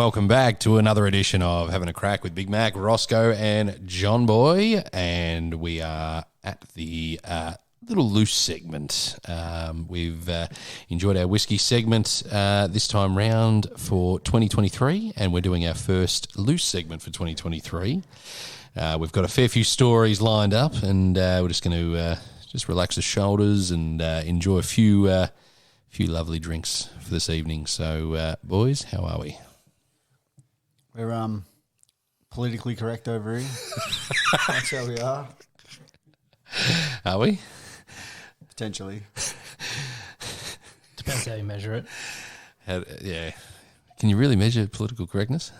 welcome back to another edition of Having a Crack with Big Mac, Rosco and John Boy, and we are at the little loose segment. We've enjoyed our whiskey segment this time round for 2023, and we're doing our first loose segment for 2023. We've got a fair few stories lined up, and we're just going to just relax the shoulders and enjoy a few lovely drinks for this evening. So, boys, how are we? We're politically correct over here. That's how we are. Are we? Potentially. Depends how you measure it. Yeah. Can you really measure political correctness?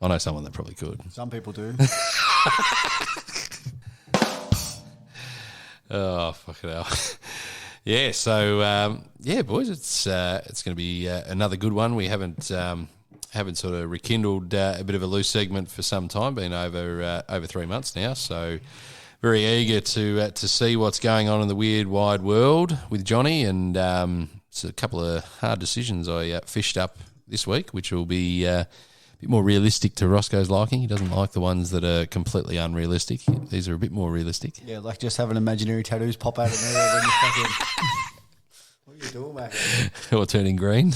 I know someone that probably could. Some people do. Oh, fuck it hell. Yeah, so, boys, it's going to be another good one. We haven't sort of rekindled a bit of a loose segment for some time, been over 3 months now, so very eager to see what's going on in the weird wide world with Johnny, and it's a couple of hard decisions I fished up this week, which will be a bit more realistic to Roscoe's liking. He doesn't like the ones that are completely unrealistic. These are a bit more realistic. Yeah, like just having imaginary tattoos pop out of nowhere when you fucking... What are you doing, mate? Or turning green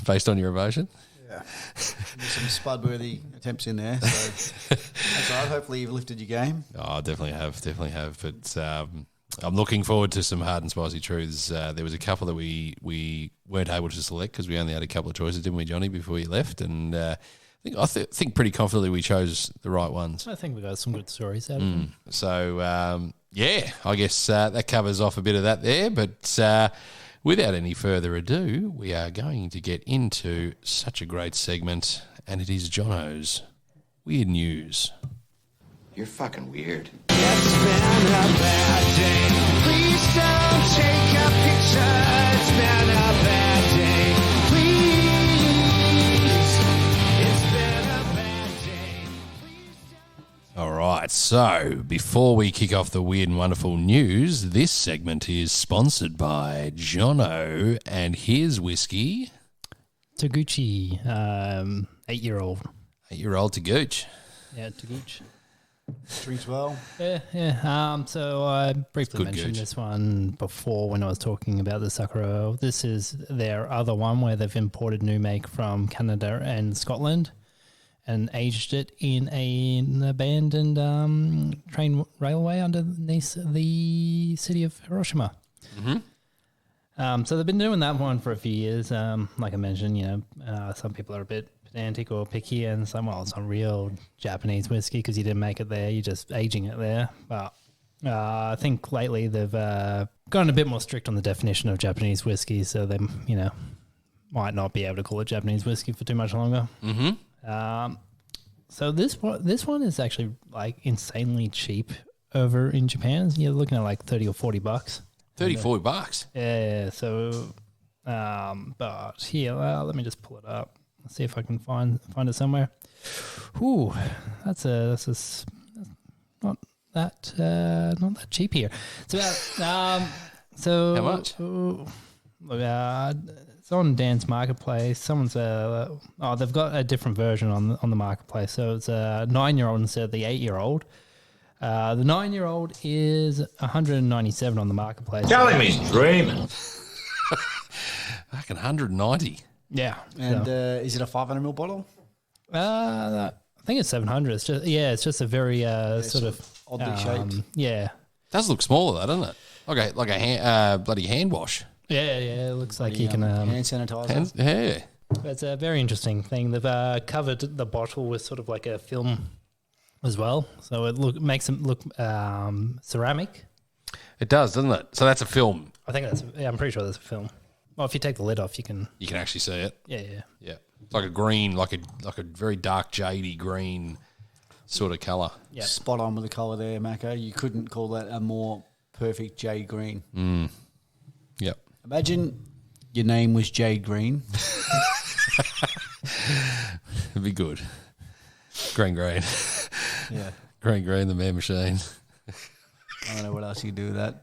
based on your emotion. Yeah. There's some spud-worthy attempts in there. So that's all right. Hopefully you've lifted your game. Oh, definitely have. But I'm looking forward to some hard and spicy truths. There was a couple that we weren't able to select because we only had a couple of choices, didn't we, Johnny, before you left? And I think pretty confidently we chose the right ones. I think we got some good stories out of them. So, I guess that covers off a bit of that there. But without any further ado, we are going to get into such a great segment, and it is Jono's Weird News. You're fucking weird. It's been a bad day. Please don't take a picture. It's been a bad day. Please. It's been a bad day. All right, so before we kick off the weird and wonderful news, this segment is sponsored by Jono and his whiskey. Taguchi, 8-year-old. 8-year-old Taguchi. Yeah, Taguchi. Drinks well. Yeah. So I briefly good mentioned gooch. this one before when I was talking about the Sakura. This is their other one where they've imported new make from Canada and Scotland and aged it in an abandoned train railway underneath the city of Hiroshima. Mm-hmm. So they've been doing that one for a few years. Like I mentioned, some people are a bit pedantic or picky and say, well, it's not real Japanese whiskey because you didn't make it there, you're just aging it there. But I think lately they've gone a bit more strict on the definition of Japanese whiskey, so they, might not be able to call it Japanese whiskey for too much longer. Mm-hmm. So this one is actually like insanely cheap over in Japan. You're looking at like $30 or $40. $34. Yeah. So, but here, let me just pull it up. Let's see if I can find it somewhere. Ooh, that's not that cheap here. It's about so How much? Look, it's on Dan's Marketplace. Someone's they've got a different version on the Marketplace. So it's a 9-year-old instead of the 8-year-old. The 9-year-old is $197 on the Marketplace. Telling me he's dreaming. Fucking 190. Yeah. And is it a 500ml bottle? I think it's 700. It's just a very sort of oddly shaped. Yeah. Does look smaller though, doesn't it? Like a bloody hand wash. Yeah. It looks like you can. Hand sanitizer. Yeah. It's a very interesting thing. They've covered the bottle with sort of like a film as well, so it makes them look ceramic. It does, doesn't it? So that's a film. I think I'm pretty sure that's a film. Well, if you take the lid off, you can. You can actually see it. Yeah. Yeah. It's like a green, like a very dark jadey green sort of colour. Yeah. Spot on with the colour there, Mako. You couldn't call that a more perfect jade green. Yep. Imagine your name was Jade Green. It'd be good. Green. Yeah. Green, the man machine. I don't know what else you can do with that.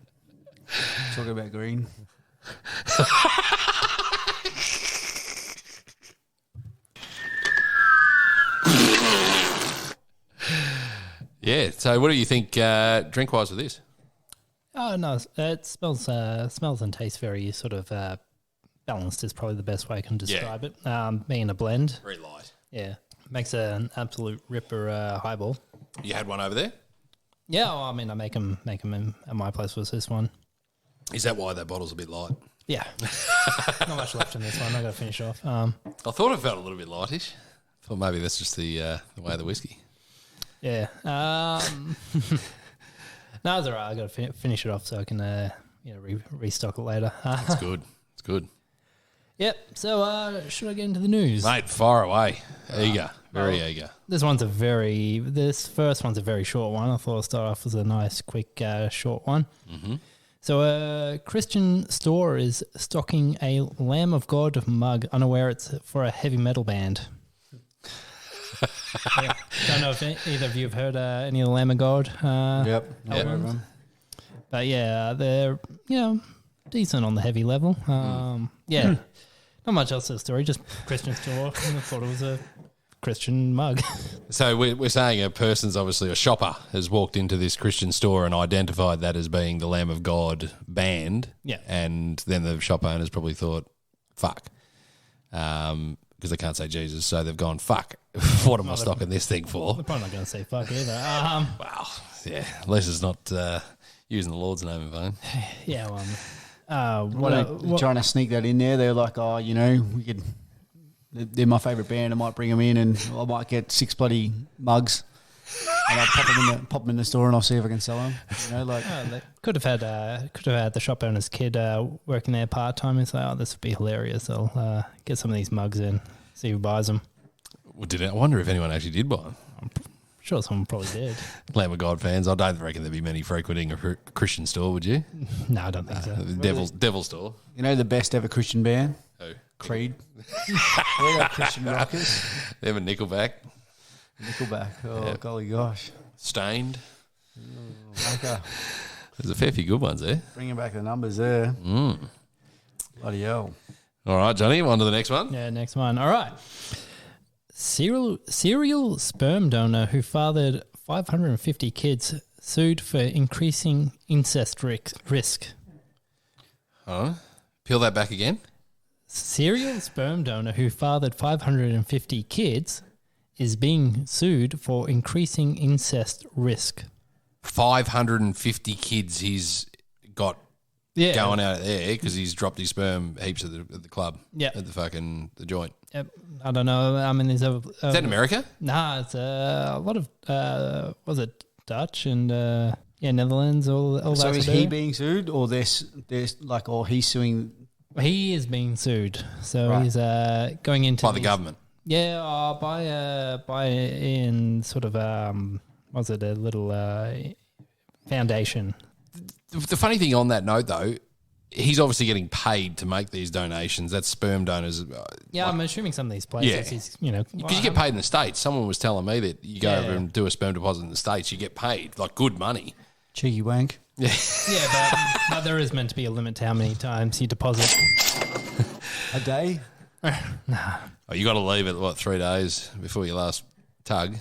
Talking about green. So what do you think drink-wise with this? Oh no, it smells and tastes very sort of balanced. Is probably the best way I can describe it. Being a blend, Very light. yeah, makes an absolute ripper highball. You had one over there? Yeah, well, I mean, I make them at my place. Was this one? Is that why that bottle's a bit light? Yeah, not much left in this one. I got to finish off. I thought it felt a little bit lightish. Thought maybe that's just the way of the whiskey. Yeah. No, it's all right. I got to finish it off so I can restock it later. It's good. It's good. Yep. So should I get into the news? Mate, far away. Eager. Very eager. This first one's a very short one. I thought I'd start off with a nice, quick, short one. Mm-hmm. So a Christian store is stocking a Lamb of God mug, unaware it's for a heavy metal band. I don't know if either of you have heard any of the Lamb of God. Yep. Albums. But yeah, they're, decent on the heavy level. Yeah. Not much else to the story, just Christian store. I thought it was a Christian mug. So we're saying a person's obviously a shopper has walked into this Christian store and identified that as being the Lamb of God band. Yeah. And then the shop owners probably thought, fuck. Because they can't say Jesus, so they've gone, fuck, what am I stocking this thing for? We're probably not going to say fuck either. Wow. Yeah, at least it's not using the Lord's name in vain. Yeah, well, Trying to sneak that in there. They're like, we could. They're my favourite band. I might bring them in, and I might get 6 bloody mugs, and I'll pop them in the store, and I'll see if I can sell them. they could have had the shop owner's kid working there part time. He's like, this would be hilarious. I'll get some of these mugs in, see who buys them. Well, I wonder if anyone actually did buy them. I'm sure someone probably did. Lamb of God fans. I don't reckon there'd be many frequenting a Christian store, would you? No, I don't think so. The Devil store. You know the best ever Christian band? Who? Creed. They're like Christian rockers. Them and Nickelback. Nickelback. Oh, golly gosh. Stained. Okay. There's a fair few good ones there. Bringing back the numbers there. Bloody hell. All right, Johnny, on to the next one. Yeah, next one. All right. Serial sperm donor who fathered 550 kids sued for increasing incest risk. Huh? Peel that back again. Serial sperm donor who fathered 550 kids is being sued for increasing incest risk. 550 kids he's got going out there because he's dropped his sperm heaps at the club. Yeah. At the joint. Yep. I don't know. I mean, there's Is that in America? Nah, it's a lot of, was it Dutch and, Netherlands, all So that. is he being sued, or or he's suing? He is being sued. So Right. he's going into By the government. Yeah, by in sort of was it a little foundation? The funny thing on that note, though, he's obviously getting paid to make these donations. That's sperm donors. Yeah, I'm assuming some of these places. Yeah. He's, Because you get paid in the States. Someone was telling me that you go over and do a sperm deposit in the States, you get paid, like good money. Cheeky wank. Yeah, but there is meant to be a limit to how many times you deposit. A day? Oh, you got to leave it, 3 days before your last tug,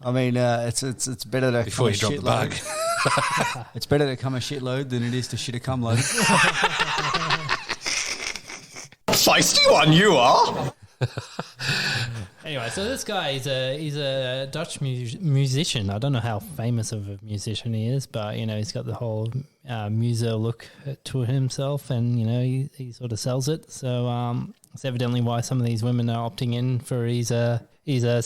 I mean, it's better to before come you a drop the bug. shitload. It's better to come a shitload than it is to shit a cum load. Feisty one you are. Anyway, so this guy he's a Dutch musician. I don't know how famous of a musician he is, but he's got the whole muso look to himself, and he sort of sells it. So it's evidently why some of these women are opting in for his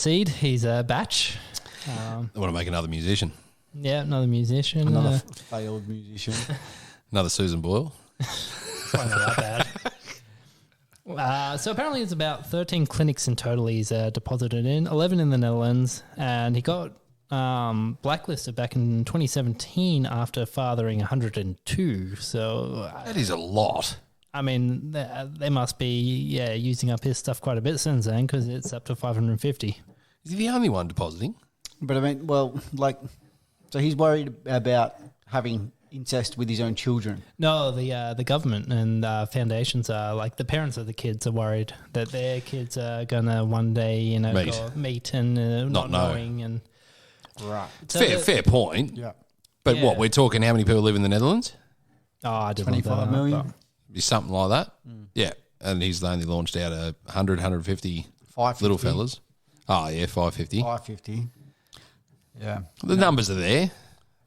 seed, his batch. They want to make another musician, Yeah, another musician. Another failed musician. another Susan Boyle. Probably not that bad. So apparently it's about 13 clinics in total he's deposited in, 11 in the Netherlands, and he got blacklisted back in 2017 after fathering 102. So That is a lot. I mean, they must be using up his stuff quite a bit since then, because it's up to 550. Is he the only one depositing? But I mean, so he's worried about having incest with his own children. No, the government and foundations are like the parents of the kids are worried that their kids are gonna one day go meet and not know. knowing, and Right. So Fair point. Yeah. But Yeah. what, we're talking how many people live in the Netherlands? Oh, I didn't look that 25 up, million. but- Be something like that. Yeah. And he's only launched out 100, 150 550. little fellas. Oh, yeah, 550. 550. Yeah. The numbers are there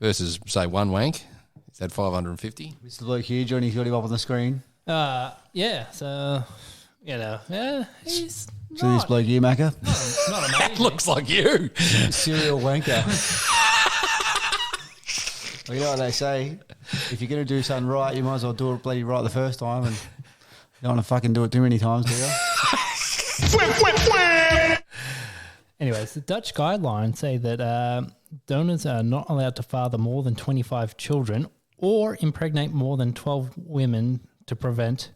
versus, say, one wank. Is that 550? This bloke here, Johnny's got him up on the screen. Yeah, so, yeah, he's See this not, bloke here, Macca? not amazing. Looks like you. Serial wanker. Well, you know what they say? If you're going to do something right, you might as well do it bloody right the first time, and you don't want to fucking do it too many times, do you? Anyways, the Dutch guidelines say that donors are not allowed to father more than 25 children or impregnate more than 12 women to prevent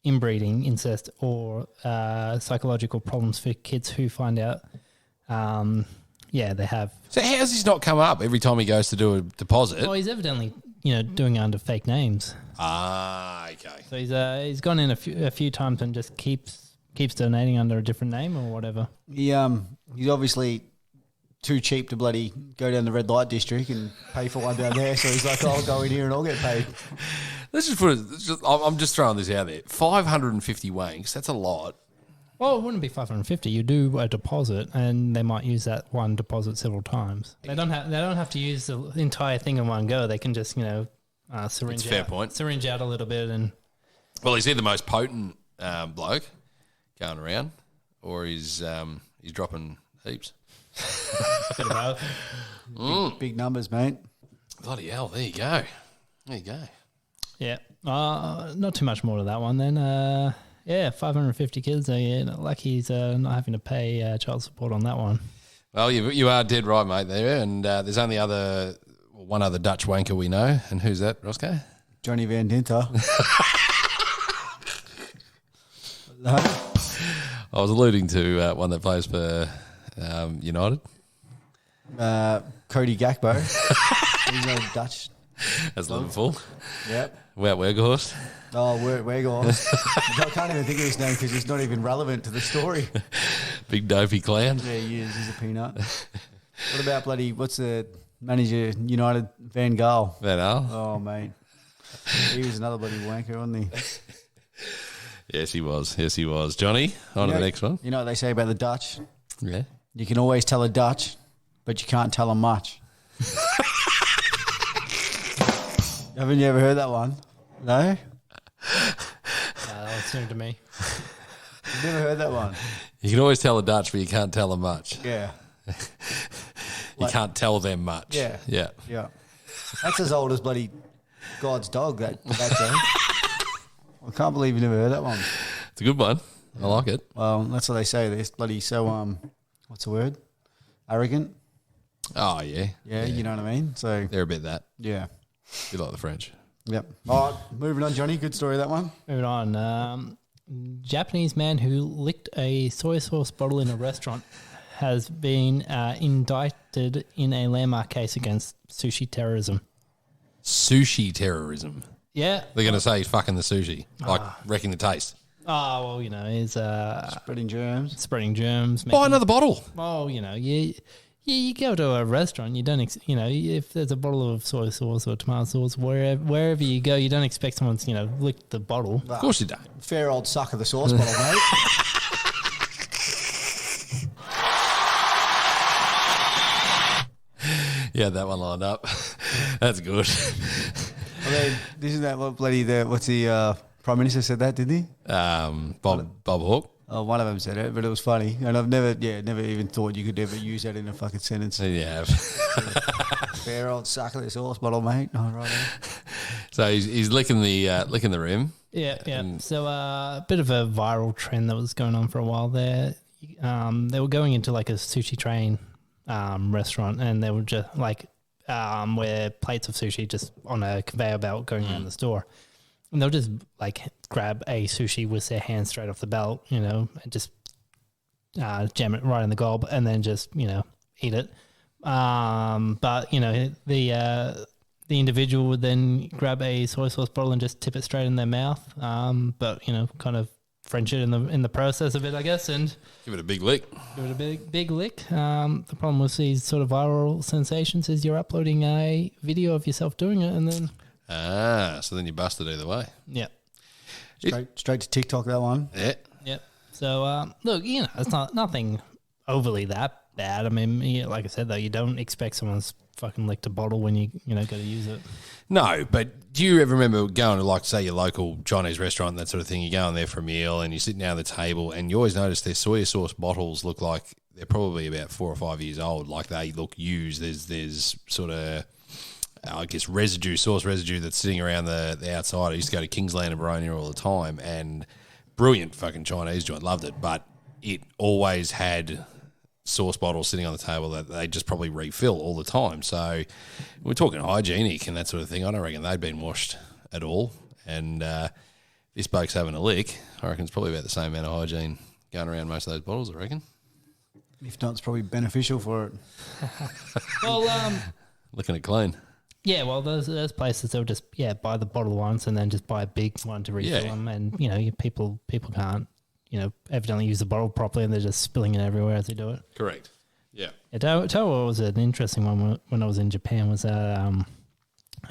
inbreeding, incest, or psychological problems for kids who find out, they have. So how does this not come up every time he goes to do a deposit? Well, he's evidently, doing it under fake names. Ah, okay. So he's gone in a few times and just keeps donating under a different name or whatever. He's obviously too cheap to bloody go down the red light district and pay for one down there. So he's like, I'll go in here and I'll get paid. Let's just put it. I'm just throwing this out there. 550 wanks. That's a lot. Well, it wouldn't be 550. You do a deposit, and they might use that one deposit several times. They don't have to use the entire thing in one go. They can just syringe. It's a fair out, point. Syringe out a little bit, and Well, is he the most potent bloke going around, or he's dropping heaps? bit of both. Big numbers, mate. Bloody hell! There you go. There you go. Yeah, not too much more to that one then. 550 kids. So lucky he's not having to pay child support on that one. Well, you are dead right, mate. There, and there's only one other Dutch wanker we know, and who's that, Rosco? Johnny Van Dinter. No? I was alluding to one that plays for United. Cody Gakpo. He's no Dutch. That's Liverpool. Yep. Wout Weghorst. Oh, we're gone. I can't even think of his name because he's not even relevant to the story. Big dopey clown. Yeah, he is. He's a peanut. What about what's the manager, United, Van Gaal? Van Gaal. Oh, mate. He was another bloody wanker, wasn't he? Yes, he was. Yes, he was. Johnny, on to the next one. You know what they say about the Dutch? Yeah. You can always tell a Dutch, but you can't tell them much. Haven't you ever heard that one? No? That was new to me. You've never heard that one? You can always tell a Dutch, but you can't tell them much. Yeah. You can't tell them much. Yeah. Yeah. Yeah. That's as old as bloody God's dog, that joke. I can't believe you never heard that one. It's a good one. I like it. Well, that's what they say. They're bloody so, what's the word? Arrogant. Oh, yeah. Yeah, you know what I mean? So, They're a bit that. yeah. You like the French. Yep. All right, moving on, Johnny. Good story, that one. Moving on. Japanese man who licked a soy sauce bottle in a restaurant has been indicted in a landmark case against sushi terrorism. Sushi terrorism. Yeah. They're going to say he's fucking the sushi, like wrecking the taste. Oh, well, he's Spreading germs. spreading germs. Buy another bottle. Well, you go to a restaurant, you don't, if there's a bottle of soy sauce or tomato sauce, wherever you go, you don't expect someone's, licked the bottle. Of course you don't. Fair old suck of the sauce bottle, mate. Yeah, that one lined up. That's good. I mean, isn't that what bloody what's the Prime Minister said that, didn't he? Bob Hawke. Oh, one of them said it, but it was funny, and I've never even thought you could ever use that in a fucking sentence. Yeah. Fair old suck of the sauce bottle, mate. Oh, right. So he's licking the rim. Yeah. So a bit of a viral trend that was going on for a while there. They were going into like a sushi train restaurant, and they were just like where plates of sushi just on a conveyor belt going around the store. And they'll just like grab a sushi with their hands straight off the belt, and just jam it right in the gob and then just, eat it. But, the individual would then grab a soy sauce bottle and just tip it straight in their mouth. But, kind of French it in the process of it, I guess, and Give it a big lick. give it a big lick. The problem with these sort of viral sensations is you're uploading a video of yourself doing it, and then So then you bust it either way. yeah. Straight to TikTok, that one. Yeah. Yep. So, look, it's nothing overly that bad. I mean, like I said, though, you don't expect someone's fucking licked a bottle when you go to use it. No, but do you ever remember going to, like, say, your local Chinese restaurant, that sort of thing? You go in there for a meal and you're sitting down at the table and you always notice their soy sauce bottles look like they're probably about 4 or 5 years old. Like, they look used. There's sort of, I guess, sauce residue that's sitting around the outside. I used to go to Kingsland and Baronia all the time, and brilliant fucking Chinese joint, loved it, but it always had sauce bottles sitting on the table that they just probably refill all the time. So we're talking hygienic and that sort of thing. I don't reckon they'd been washed at all. And this bloke's having a lick. I reckon it's probably about the same amount of hygiene going around most of those bottles, I reckon. If not, it's probably beneficial for it. Well, Looking at clean. yeah, well, those places, they'll just, buy the bottle once and then just buy a big one to refill Yeah. them. And, people can't, evidently use the bottle properly and they're just spilling it everywhere as they do it. Correct. Yeah. Tell you what was an interesting one when I was in Japan was I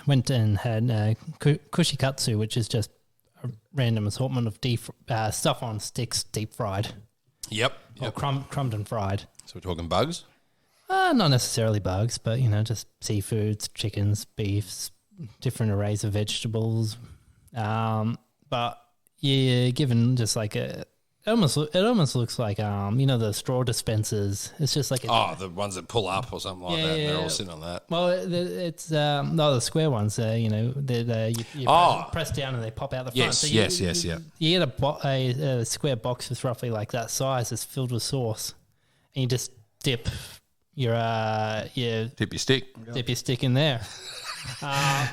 went and had kushikatsu, which is just a random assortment of stuff on sticks, deep fried. Yep. Or crumbed and fried. So we're talking bugs? Not necessarily bugs, but, just seafoods, chickens, beefs, different arrays of vegetables. But you're given just like it almost looks like, the straw dispensers. It's just like... the ones that pull up or something like that, and they're all sitting on that. Well, it's the square ones. You press down and they pop out the front. Yes, So yes. You get a square box that's roughly like that size. It's filled with sauce, and you just dip your Tip your stick. dip your stick in there.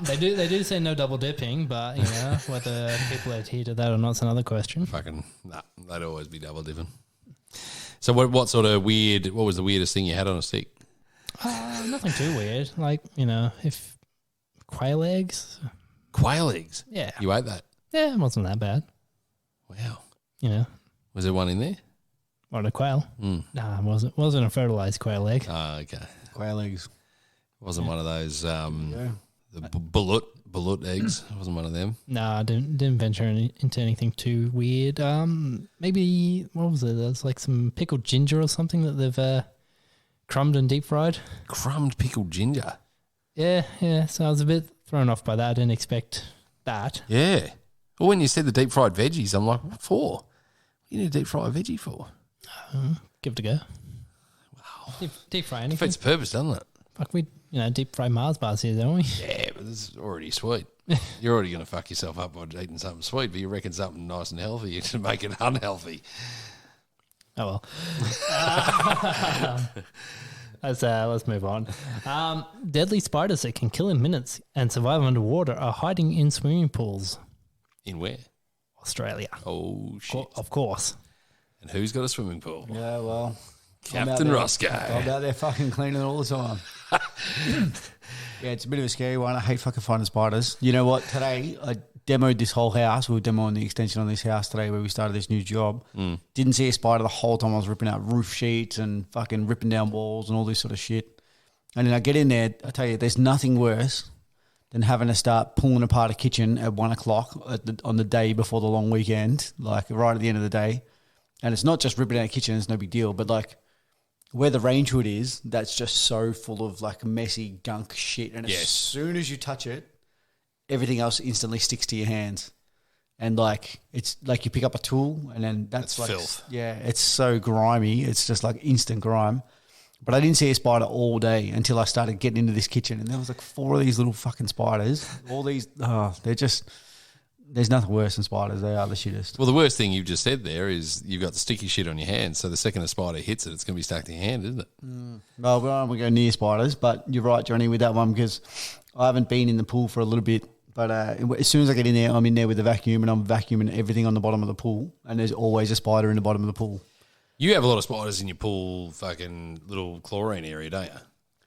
They do say no double dipping, but whether people adhere to that or not is another question. They'd always be double dipping. So what was the weirdest thing you had on a stick? Nothing too weird. Like, if quail eggs. Quail eggs? Yeah. You ate that? Yeah, it wasn't that bad. Wow. Was there one in there? What, a quail? Nah, it wasn't a fertilized quail egg. Oh, okay. Quail eggs. Wasn't one of those the bullet eggs. It wasn't one of them. No, I didn't venture into anything too weird. Maybe, what was it? There's like some pickled ginger or something that they've crumbed and deep fried. Crumbed pickled ginger? Yeah. So I was a bit thrown off by that. I didn't expect that. Yeah. Well, when you said the deep fried veggies, I'm like, what for? What do you need a deep fried veggie for? Give it a go. Wow. Deep fry anything. Defeats the purpose, doesn't it? Fuck, we deep fry Mars bars here, don't we? Yeah, but this is already sweet. You're already going to fuck yourself up by eating something sweet, but you reckon something nice and healthy, you can make it unhealthy. Oh well. Let's move on. Deadly spiders that can kill in minutes and survive underwater are hiding in swimming pools. In where? Australia. Oh, shit. Of course. And who's got a swimming pool? Yeah, well... Captain Rosco. I'm out there fucking cleaning it all the time. Yeah, it's a bit of a scary one. I hate fucking finding spiders. You know what? Today, I demoed this whole house. We were demoing the extension on this house today where we started this new job. Didn't see a spider the whole time I was ripping out roof sheets and fucking ripping down walls and all this sort of shit. And then I get in there, I tell you, there's nothing worse than having to start pulling apart a kitchen at 1 o'clock on the day before the long weekend, like right at the end of the day. And it's not just ripping out a kitchen, it's no big deal, but like where the range hood is, that's just so full of like messy gunk shit. And as soon as you touch it, everything else instantly sticks to your hands. And like, it's like you pick up a tool and then that's like, filth. Yeah, it's so grimy. It's just like instant grime. But I didn't see a spider all day until I started getting into this kitchen. And there was like 4 of these little fucking spiders. All these, they're just... There's nothing worse than spiders. They are the shittest. Well, the worst thing you've just said there is you've got the sticky shit on your hand, so the second a spider hits it, it's going to be stuck to your hand, isn't it? Well, we don't want to go near spiders, but you're right, Johnny, with that one because I haven't been in the pool for a little bit. But as soon as I get in there, I'm in there with the vacuum and I'm vacuuming everything on the bottom of the pool, and there's always a spider in the bottom of the pool. You have a lot of spiders in your pool fucking little chlorine area, don't you?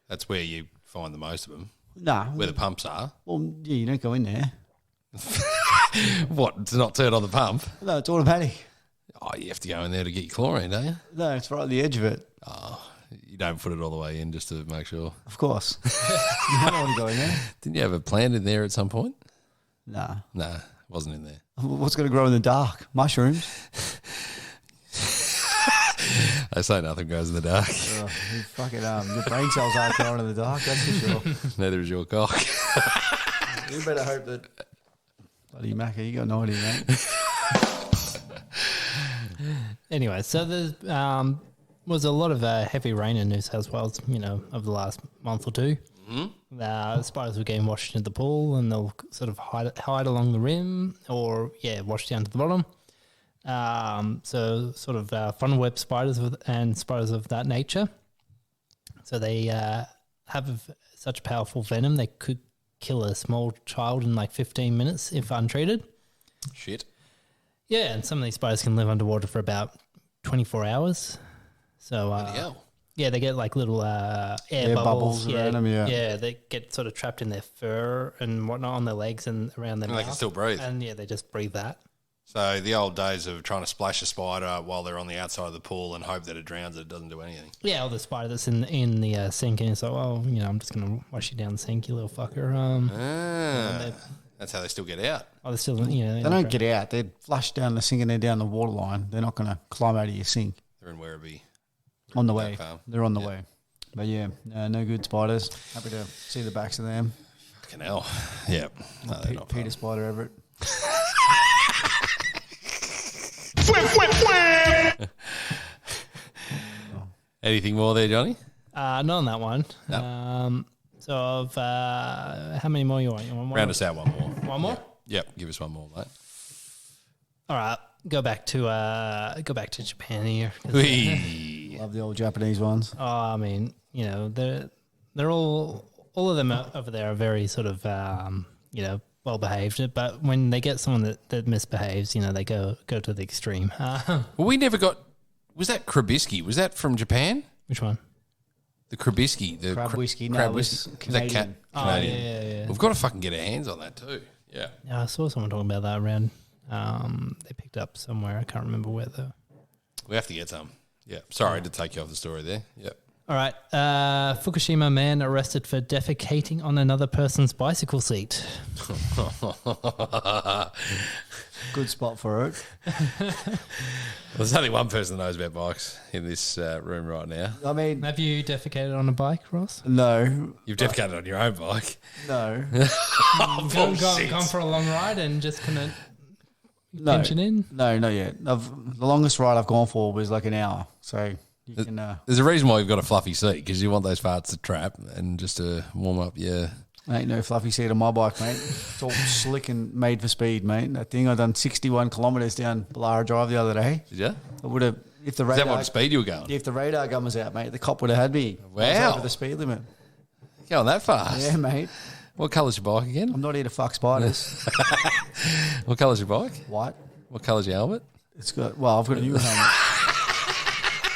That's where you find the most of them. Nah. Where the pumps are. Well, yeah, you don't go in there. What, to not turn on the pump? No, it's automatic. Oh, you have to go in there to get your chlorine, don't you? No, it's right at the edge of it. Oh, you don't put it all the way in just to make sure. Of course. You don't want to go in there. Didn't you have a plant in there at some point? Nah. Nah, it wasn't in there. What's going to grow in the dark? Mushrooms. They say nothing grows in the dark. Oh, you fucking your brain cells aren't growing in the dark. That's for sure. Neither is your cock. You better hope that. Bloody Macca, you got no idea, mate. Anyway, so there's was a lot of heavy rain in New South Wales, over the last month or two. Mm-hmm. Spiders were getting washed into the pool, and they'll sort of hide along the rim, or wash down to the bottom. So sort of funnel web spiders and spiders of that nature. So they have such powerful venom they could kill a small child in like 15 minutes if untreated. Shit. Yeah, and some of these spiders can live underwater for about 24 hours. So yeah, they get like little air bubbles around them. Yeah, they get sort of trapped in their fur and whatnot on their legs and around their mouth. They can still breathe. And they just breathe that. So the old days of trying to splash a spider while they're on the outside of the pool and hope that it drowns, it doesn't do anything. Yeah, or the spider that's in the sink, and it's like, I'm just going to wash you down the sink, you little fucker. That's how they still get out. They're still, They don't get out. They're flushed down the sink and they're down the water line. They're not going to climb out of your sink. They're in Werribee. On the way. They're on the way. But yeah, no good spiders. Happy to see the backs of them. Fucking hell. Yeah. No, they're not Peter fun. Spider Everett. Anything more there, Johnny? Not on that one. No. So of how many more you want? You want more? Round us out one more. One more? Yep, give us one more, mate. All right, go back to Japan here. Whee. Love the old Japanese ones. Oh, I mean, they're all of them over there are very sort of well behaved, but when they get someone that misbehaves, they go to the extreme. Well, we never got. Was that Krabisky? Was that from Japan? Which one? The Krabisky, the Crab whiskey. No, crab it was whiskey. Was that Canadian. Canadian? Yeah. We've got to fucking get our hands on that too. Yeah. Yeah, I saw someone talking about that around. They picked up somewhere. I can't remember where though. We have to get some. Yeah. Sorry to take you off the story there. Yep. All right. Fukushima man arrested for defecating on another person's bicycle seat. Good spot for it. There's only one person that knows about bikes in this room right now. I mean, Have you defecated on a bike, Ross? no. You've defecated on your own bike. No. Gone for a long ride and just kind of No. pinch it in? No, not yet. The longest ride I've gone for was like an hour. So you can... There's a reason why you've got a fluffy seat, because you want those farts to trap and just to warm up your... Ain't no fluffy seat on my bike, mate. It's all slick and made for speed, mate. That thing, I done 61 kilometres down Ballara Drive the other day. Did you? I would have, if the Is radar... that what speed you were going? If the radar gun was out, mate, the cop would have had me. I was Wow. over the speed limit. Going that fast? Yeah, mate. What colour's your bike again? I'm not here to fuck spiders. What colour's your bike? White. What colour's your helmet? It's got... Well, I've got a new helmet.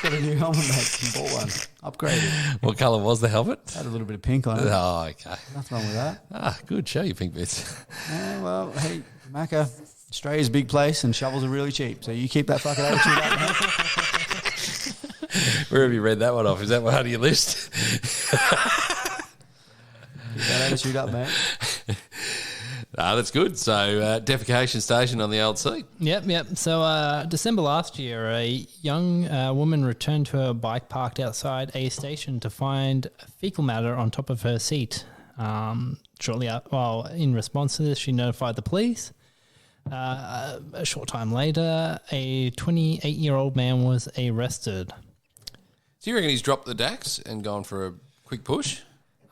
Got a new helmet, mate. Bought one. Upgraded. What colour was the helmet? Had a little bit of pink on it. Oh, okay. Nothing wrong with that. Ah, good. Show your pink bits. Yeah, well, hey, Macca, Australia's a big place and shovels are really cheap. So you keep that fucking attitude up, mate. Where have you read that one off? Is that one out of your list? Keep that attitude up, mate. That's good. So, defecation station on the old seat. Yep. So December last year, a young woman returned to her bike parked outside a station to find fecal matter on top of her seat. Shortly in response to this, she notified the police. A short time later, a 28-year-old man was arrested. Do you reckon he's dropped the DAX and gone for a quick push?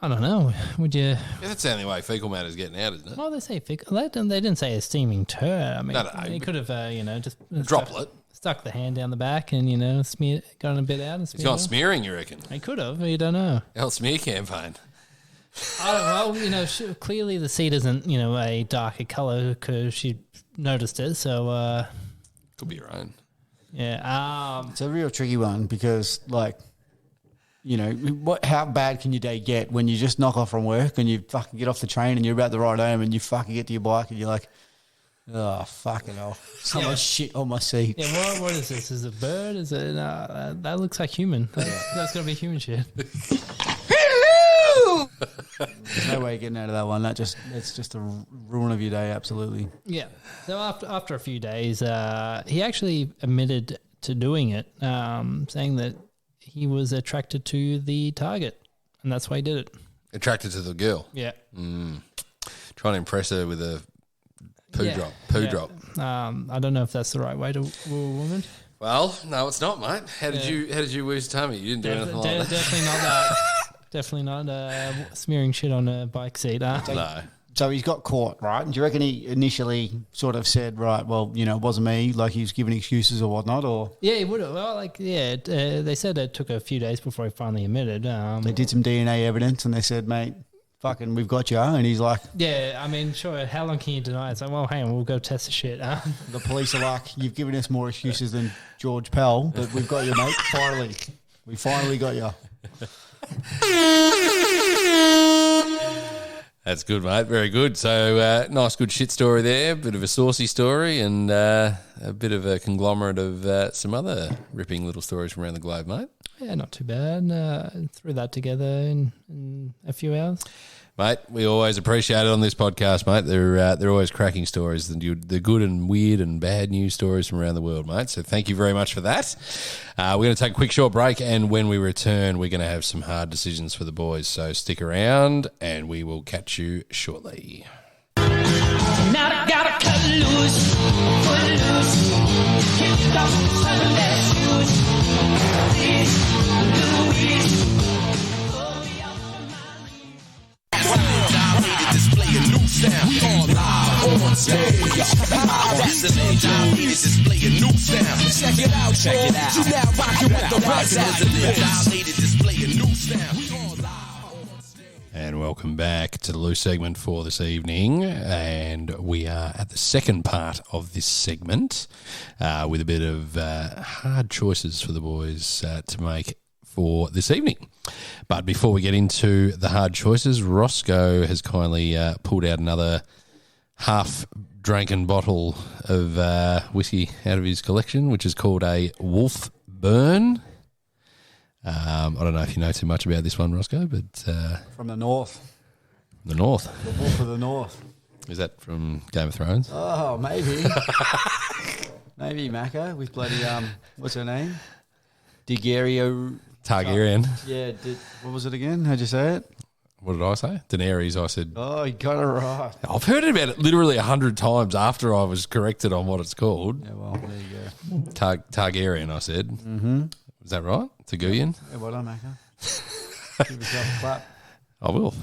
I don't know. Would you? Yeah, that's the only way fecal matter's getting out, isn't it? Well, they say fecal. They didn't say a steaming turd. I mean, No, he could have, just Droplet. stuck the hand down the back and smear, gotten a bit out and He's smeared gone off. smearing, you reckon? He could have. You don't know. The old smear campaign. I don't know. Clearly the seat isn't, a darker colour because she noticed it. So, Could be your own. yeah. It's a real tricky one because, like, how bad can your day get when you just knock off from work and you fucking get off the train and you're about to ride home and you fucking get to your bike and you're like, Oh, fucking hell. Someone shit on my seat. Yeah, what is this? Is it a bird? Is it that looks like human? That's gotta be human shit. There's no way of getting out of that one. That's just a ruin of your day, absolutely. Yeah. So after a few days, he actually admitted to doing it, saying that he was attracted to the target, and that's why he did it. Attracted to the girl. Yeah. Trying to impress her with a poo drop. I don't know if that's the right way to woo a woman. Well, no, it's not, mate. How did you woo his tummy? You didn't do anything like that. Definitely not that. Definitely not smearing shit on a bike seat. No. So he's got caught, right? And do you reckon he initially sort of said, right, well, you know, it wasn't me, like he was giving excuses or whatnot, or? Yeah, he would have. Well, they said it took a few days before he finally admitted. They did some DNA evidence and they said, mate, fucking, we've got you. And he's like... Yeah, I mean, sure, how long can you deny it? It's like, well, hang on, we'll go test the shit. The police are like, you've given us more excuses than George Pell, but we've got you, mate, finally. We finally got you. That's good, mate. Very good. So, nice, good shit story there. Bit of a saucy story and a bit of a conglomerate of some other ripping little stories from around the globe, mate. Yeah, not too bad. Threw that together in a few hours. Mate, we always appreciate it on this podcast, mate. They're always cracking stories, the good and weird and bad news stories from around the world, mate. So thank you very much for that. We're going to take a quick short break, and when we return, we're going to have some hard decisions for the boys. So stick around, and we will catch you shortly. Now I gotta cut loose, kick off Sunday shoes. Louise, pull me off my mind. Display a new sound. We all live on stage. That's the name. Display a new sound. Check it out, check it out. You now rocking with the best. Display a new sound. We all live on stage. And welcome back to the loose segment for this evening. And we are at the second part of this segment with a bit of hard choices for the boys to make for this evening. But before we get into the hard choices, Rosco has kindly pulled out another half-drinking bottle of whiskey out of his collection, which is called a Wolf Burn. I don't know if you know too much about this one, Rosco, but... From the north. The north. The Wolf of the North. Is that from Game of Thrones? Oh, maybe. Maybe Macca with bloody, what's her name? Targaryen. Yeah, what was it again? How'd you say it? What did I say? Daenerys, I said. Oh, you got it right. I've heard about it literally 100 times after I was corrected on what it's called. Yeah, well, there you go. Targaryen, I said. Mm-hmm. Is that right? Targaryen? Yeah, well done, Macca. Give yourself a clap. I will,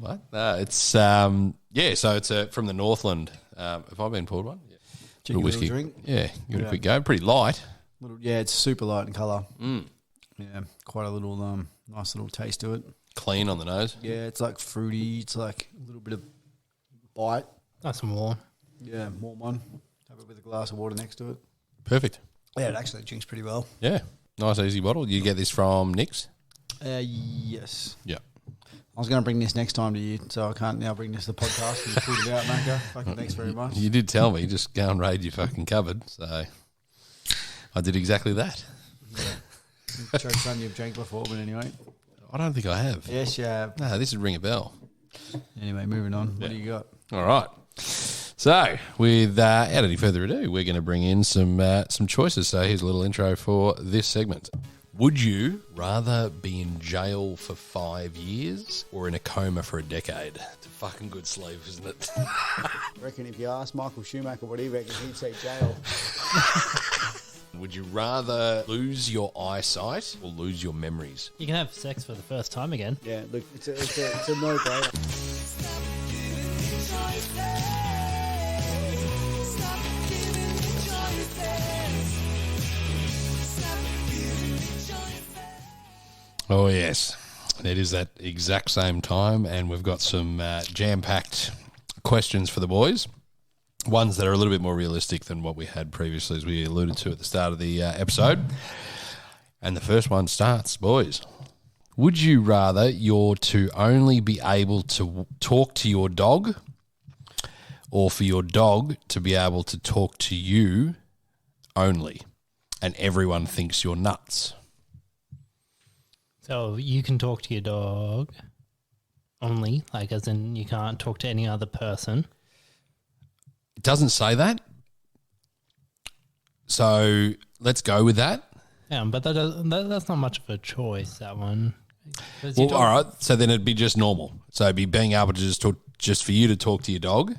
mate. It's, so it's from the Northland. Have I been poured one? Yeah. Little whiskey. Drink. Yeah, give it a quick go. Pretty light. Yeah, it's super light in colour. Yeah, quite a little nice little taste to it. Clean on the nose. Yeah, it's like fruity. It's like a little bit of bite. Nice and warm. Yeah, warm one. Have it with a glass of water next to it. Perfect. Yeah, it actually drinks pretty well. Yeah, nice easy bottle. You get this from Nick's? Yes. Yeah. I was going to bring this next time to you, so I can't now bring this to the podcast. And pulled it out, Macca. Fucking thanks very much. You did tell me, just go and raid your fucking cupboard. So I did exactly that. Yeah. Show son you've drank before, but anyway. I don't think I have. Yes, you have. No, this would ring a bell. Anyway, moving on. What do you got? All right. So, without any further ado, we're going to bring in some choices. So, here's a little intro for this segment. Would you rather be in jail for 5 years or in a coma for a decade? It's a fucking good sleep, isn't it? I reckon if you ask Michael Schumacher what he reckons, he'd say jail. Would you rather lose your eyesight or lose your memories? You can have sex for the first time again. Yeah, look, it's a no-brainer. Oh, yes. It is that exact same time, and we've got some jam-packed questions for the boys. Ones that are a little bit more realistic than what we had previously, as we alluded to at the start of the episode. And the first one starts, boys. Would you rather you're to only be able to talk to your dog or for your dog to be able to talk to you only, and everyone thinks you're nuts? So you can talk to your dog only, like as in you can't talk to any other person. It doesn't say that. So let's go with that. Yeah, but that's not much of a choice, that one. Well, all right. So then it'd be just normal. So it'd be being able to just talk, just for you to talk to your dog,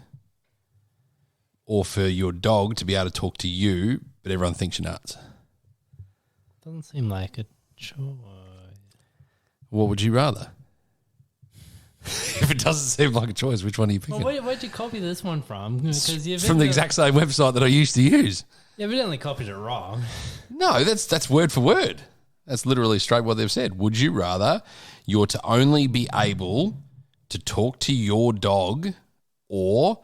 or for your dog to be able to talk to you, but everyone thinks you're nuts. Doesn't seem like a choice. What would you rather? If it doesn't seem like a choice, which one are you picking? Well, where'd you copy this one from? It's from the exact same website that I used to use. You evidently copied it wrong. No, that's word for word. That's literally straight what they've said. Would you rather you're to only be able to talk to your dog, or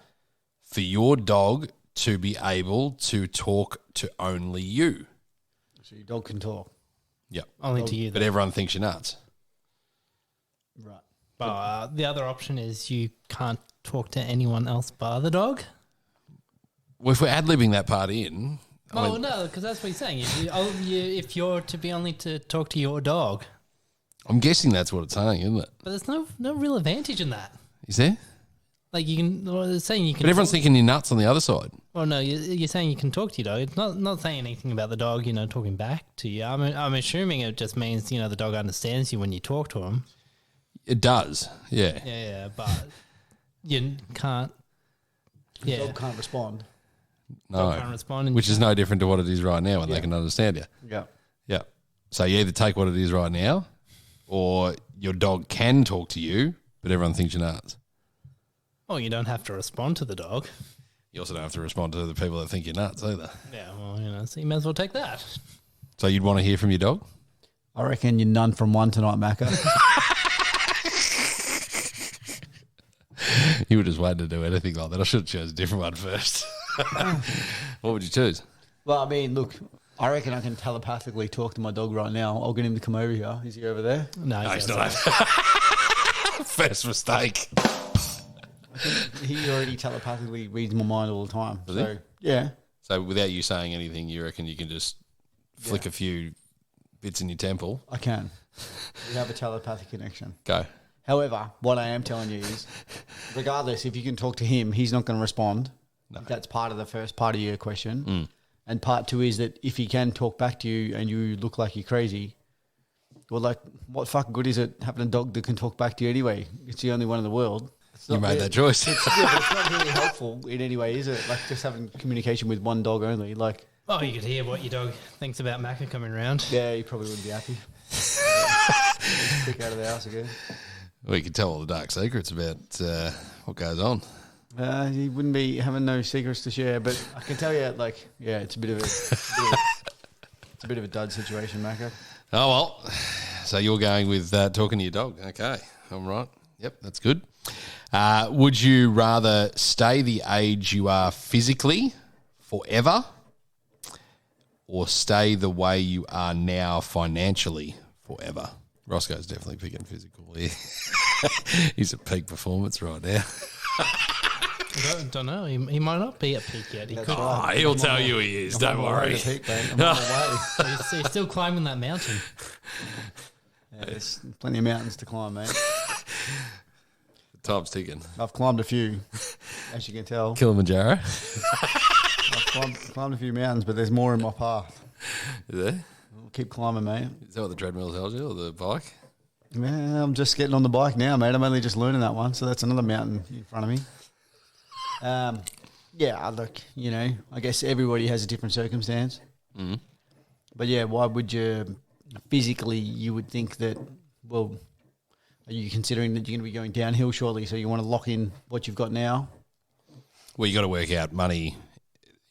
for your dog to be able to talk to only you? So your dog can talk. Yep. Only to you. But everyone thinks you're nuts. Right. But the other option is you can't talk to anyone else but the dog. Well, if we're ad-libbing that part in... No, because that's what he's saying. If you're to be only to talk to your dog. I'm guessing that's what it's saying, isn't it? But there's no real advantage in that. Is there? Like you can, well, it's saying you can. But everyone's thinking you're nuts on the other side. Well, no, you're saying you can talk to your dog. It's not saying anything about the dog, talking back to you. I'm assuming it just means, the dog understands you when you talk to him. It does, yeah. Yeah, but you can't. The dog can't respond. No, can't respond, and which is no different to what it is right now when they can understand you. Yeah. Yeah. So you either take what it is right now, or your dog can talk to you, but everyone thinks you're nuts. Oh, you don't have to respond to the dog. You also don't have to respond to the people that think you're nuts either. Yeah, well, so you may as well take that. So you'd want to hear from your dog? I reckon you're none from one tonight, Macca. You were just waiting to do anything like that. I should have chosen a different one first. What would you choose? Well, I mean, look, I reckon I can telepathically talk to my dog right now. I'll get him to come over here. Is he over there? No, He's not. First mistake. He already telepathically reads my mind all the time. So, yeah. So without you saying anything, you reckon you can just flick a few bits in your temple? I can. We have a telepathic connection. Go. However, what I am telling you is, regardless, if you can talk to him, he's not going to respond. No. That's part of the first part of your question. Mm. And part two is that if he can talk back to you and you look like you're crazy, well, like, what fucking good is it having a dog that can talk back to you anyway? It's the only one in the world. You made that choice. But it's not really helpful in any way, is it? Like, just having communication with one dog only. Like, oh, you could hear what your dog thinks about Macca coming around. Yeah, he probably wouldn't be happy. Kick out of the house again. We could tell all the dark secrets about what goes on. He wouldn't be having no secrets to share, but I can tell you, like, yeah, it's a bit of a dud situation, Macca. Oh well, so you're going with talking to your dog? Okay, all right. Yep, that's good. Would you rather stay the age you are physically forever, or stay the way you are now financially forever? Roscoe's definitely picking physical here. He's at peak performance right now. I don't know. He might not be at peak yet. He could. Oh, he'll tell you he is. Don't worry. Peak, I'm on my way. So you're still climbing that mountain. Yeah, there's plenty of mountains to climb, mate. Time's ticking. I've climbed a few, as you can tell. Kilimanjaro. I've climbed a few mountains, but there's more in my path. Is there? I'll keep climbing, mate. Is that what the treadmill tells you, or the bike? Man, I'm just getting on the bike now, mate. I'm only just learning that one, so that's another mountain in front of me. Yeah, look, I guess everybody has a different circumstance. Mm-hmm. But yeah, why would you physically, you would think that, well, are you considering that you're going to be going downhill shortly, so you want to lock in what you've got now? Well, you got to work out money.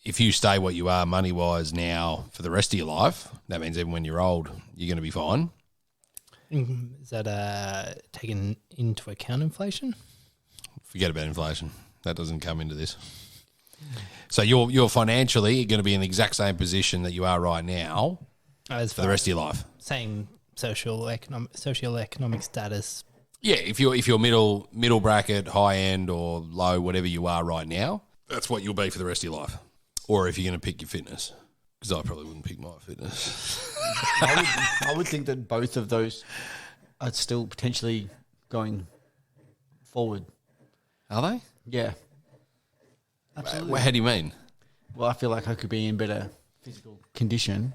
If you stay what you are money-wise now for the rest of your life, that means even when you're old, you're going to be fine. Is that taken into account inflation? Forget about inflation. That doesn't come into this. So you're financially going to be in the exact same position that you are right now for the rest of your life. Same socioeconomic status. Yeah, if you're middle bracket, high end, or low, whatever you are right now, that's what you'll be for the rest of your life. Or if you're going to pick your fitness, because I probably wouldn't pick my fitness. I would think that both of those are still potentially going forward. Are they? Yeah. Absolutely. Well, how do you mean? Well, I feel like I could be in better physical condition.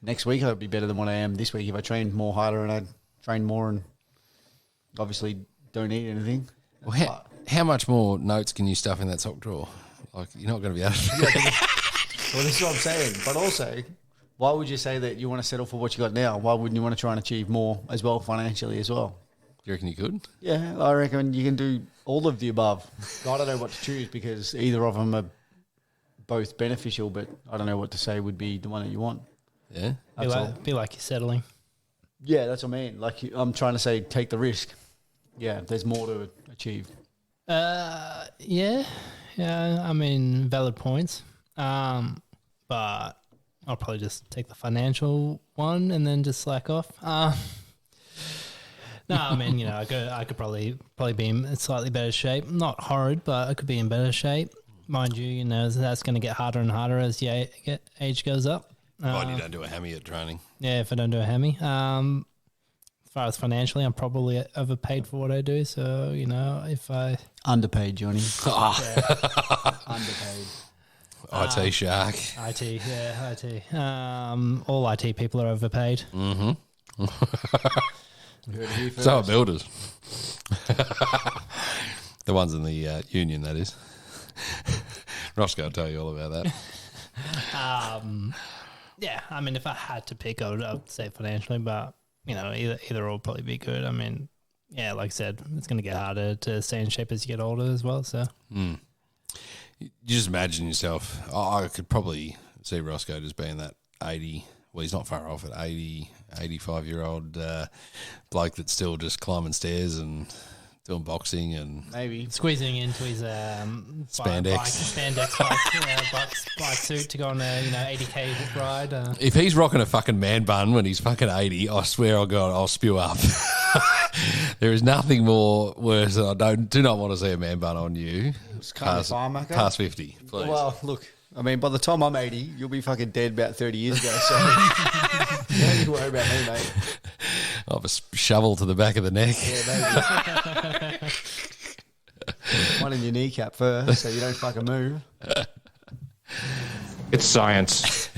Next week I'd be better than what I am this week if I trained more harder and I trained more and obviously don't eat anything. Well, how much more notes can you stuff in that sock drawer? Like, you're not going to be able to. Well, this is what I'm saying. But also, why would you say that you want to settle for what you got now? Why wouldn't you want to try and achieve more as well financially as well? Do you reckon you could? Yeah, I reckon you can do all of the above. I don't know what to choose because either of them are both beneficial, but I don't know what to say would be the one that you want. Yeah. Be like you're settling. Yeah, that's what I mean. Like I'm trying to say, take the risk. Yeah, there's more to achieve. Yeah. I mean, valid points. But I'll probably just take the financial one and then just slack off. No, I mean, I could probably be in slightly better shape. Not horrid, but I could be in better shape. Mind you, that's going to get harder and harder as your age goes up. Provided you don't do a hammy at training. Yeah, if I don't do a hammy. As far as financially, I'm probably overpaid for what I do. So, if I... Underpaid, Johnny. Underpaid. IT shark. IT. All IT people are overpaid. Mm-hmm. So are builders. The ones in the union, that is. Rosco will tell you all about that. Yeah, I mean, if I had to pick, I would say financially, but, either will probably be good. I mean, yeah, like I said, it's going to get harder to stay in shape as you get older as well, so. You just imagine yourself, I could probably see Rosco just being that 80, well, he's not far off, at 80, 85-year-old bloke that's still just climbing stairs and doing boxing and maybe squeezing into his spandex bike suit to go on a 80k ride. If he's rocking a fucking man bun when he's fucking 80, I swear oh God, I'll spew up. There is nothing more worse than I do not want to see a man bun on you. Past 50, please. Well, look, I mean, by the time I'm 80, you'll be fucking dead about 30 years ago. So don't you worry about me, mate. I'll have a shovel to the back of the neck. Yeah, maybe. One in your kneecap first, so you don't fucking move. It's science.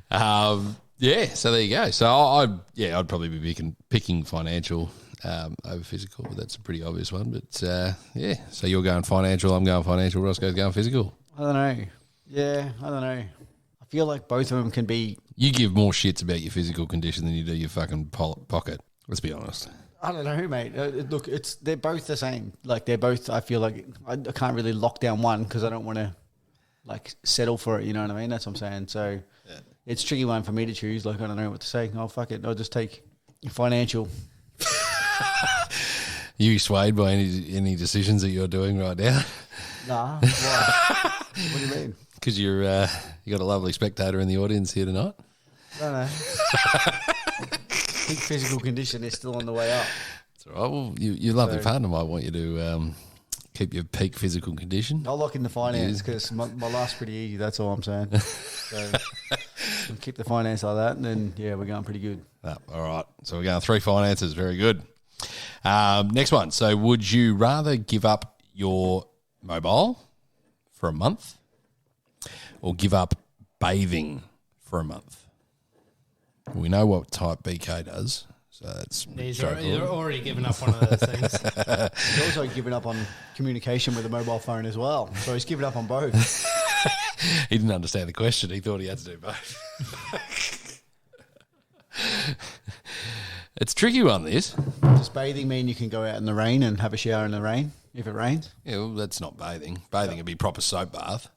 Yeah, so there you go. So I'd probably be picking financial over physical, but that's a pretty obvious one. But yeah, so you're going financial, I'm going financial, Roscoe's going physical. I don't know. Yeah, I don't know. I feel like both of them can be... You give more shits about your physical condition than you do your fucking pocket. Let's be honest. I don't know, mate. Look, they're both the same. Like, they're both... I feel like I can't really lock down one because I don't want to, settle for it. You know what I mean? That's what I'm saying. So yeah. It's a tricky one for me to choose. Like, I don't know what to say. Oh, fuck it. I'll just take financial. You swayed by any decisions that you're doing right now? Nah. Why? What do you mean? Because you got a lovely spectator in the audience here tonight. No. Peak physical condition is still on the way up. That's all right. Well, your lovely partner might want you to keep your peak physical condition. I'll lock in the finance because my life's pretty easy. That's all I'm saying. So we'll keep the finance like that, and then we're going pretty good. All right. So we're going 3 finances. Very good. Next one. So would you rather give up your mobile for a month or give up bathing for a month? We know what type BK does, so that's you're already given up one of those things. He's also given up on communication with a mobile phone as well, so he's given up on both. He didn't understand the question. He thought he had to do both. It's a tricky one, this. Does bathing mean you can go out in the rain and have a shower in the rain if it rains? Yeah, well, that's not bathing. Bathing would be proper soap bath,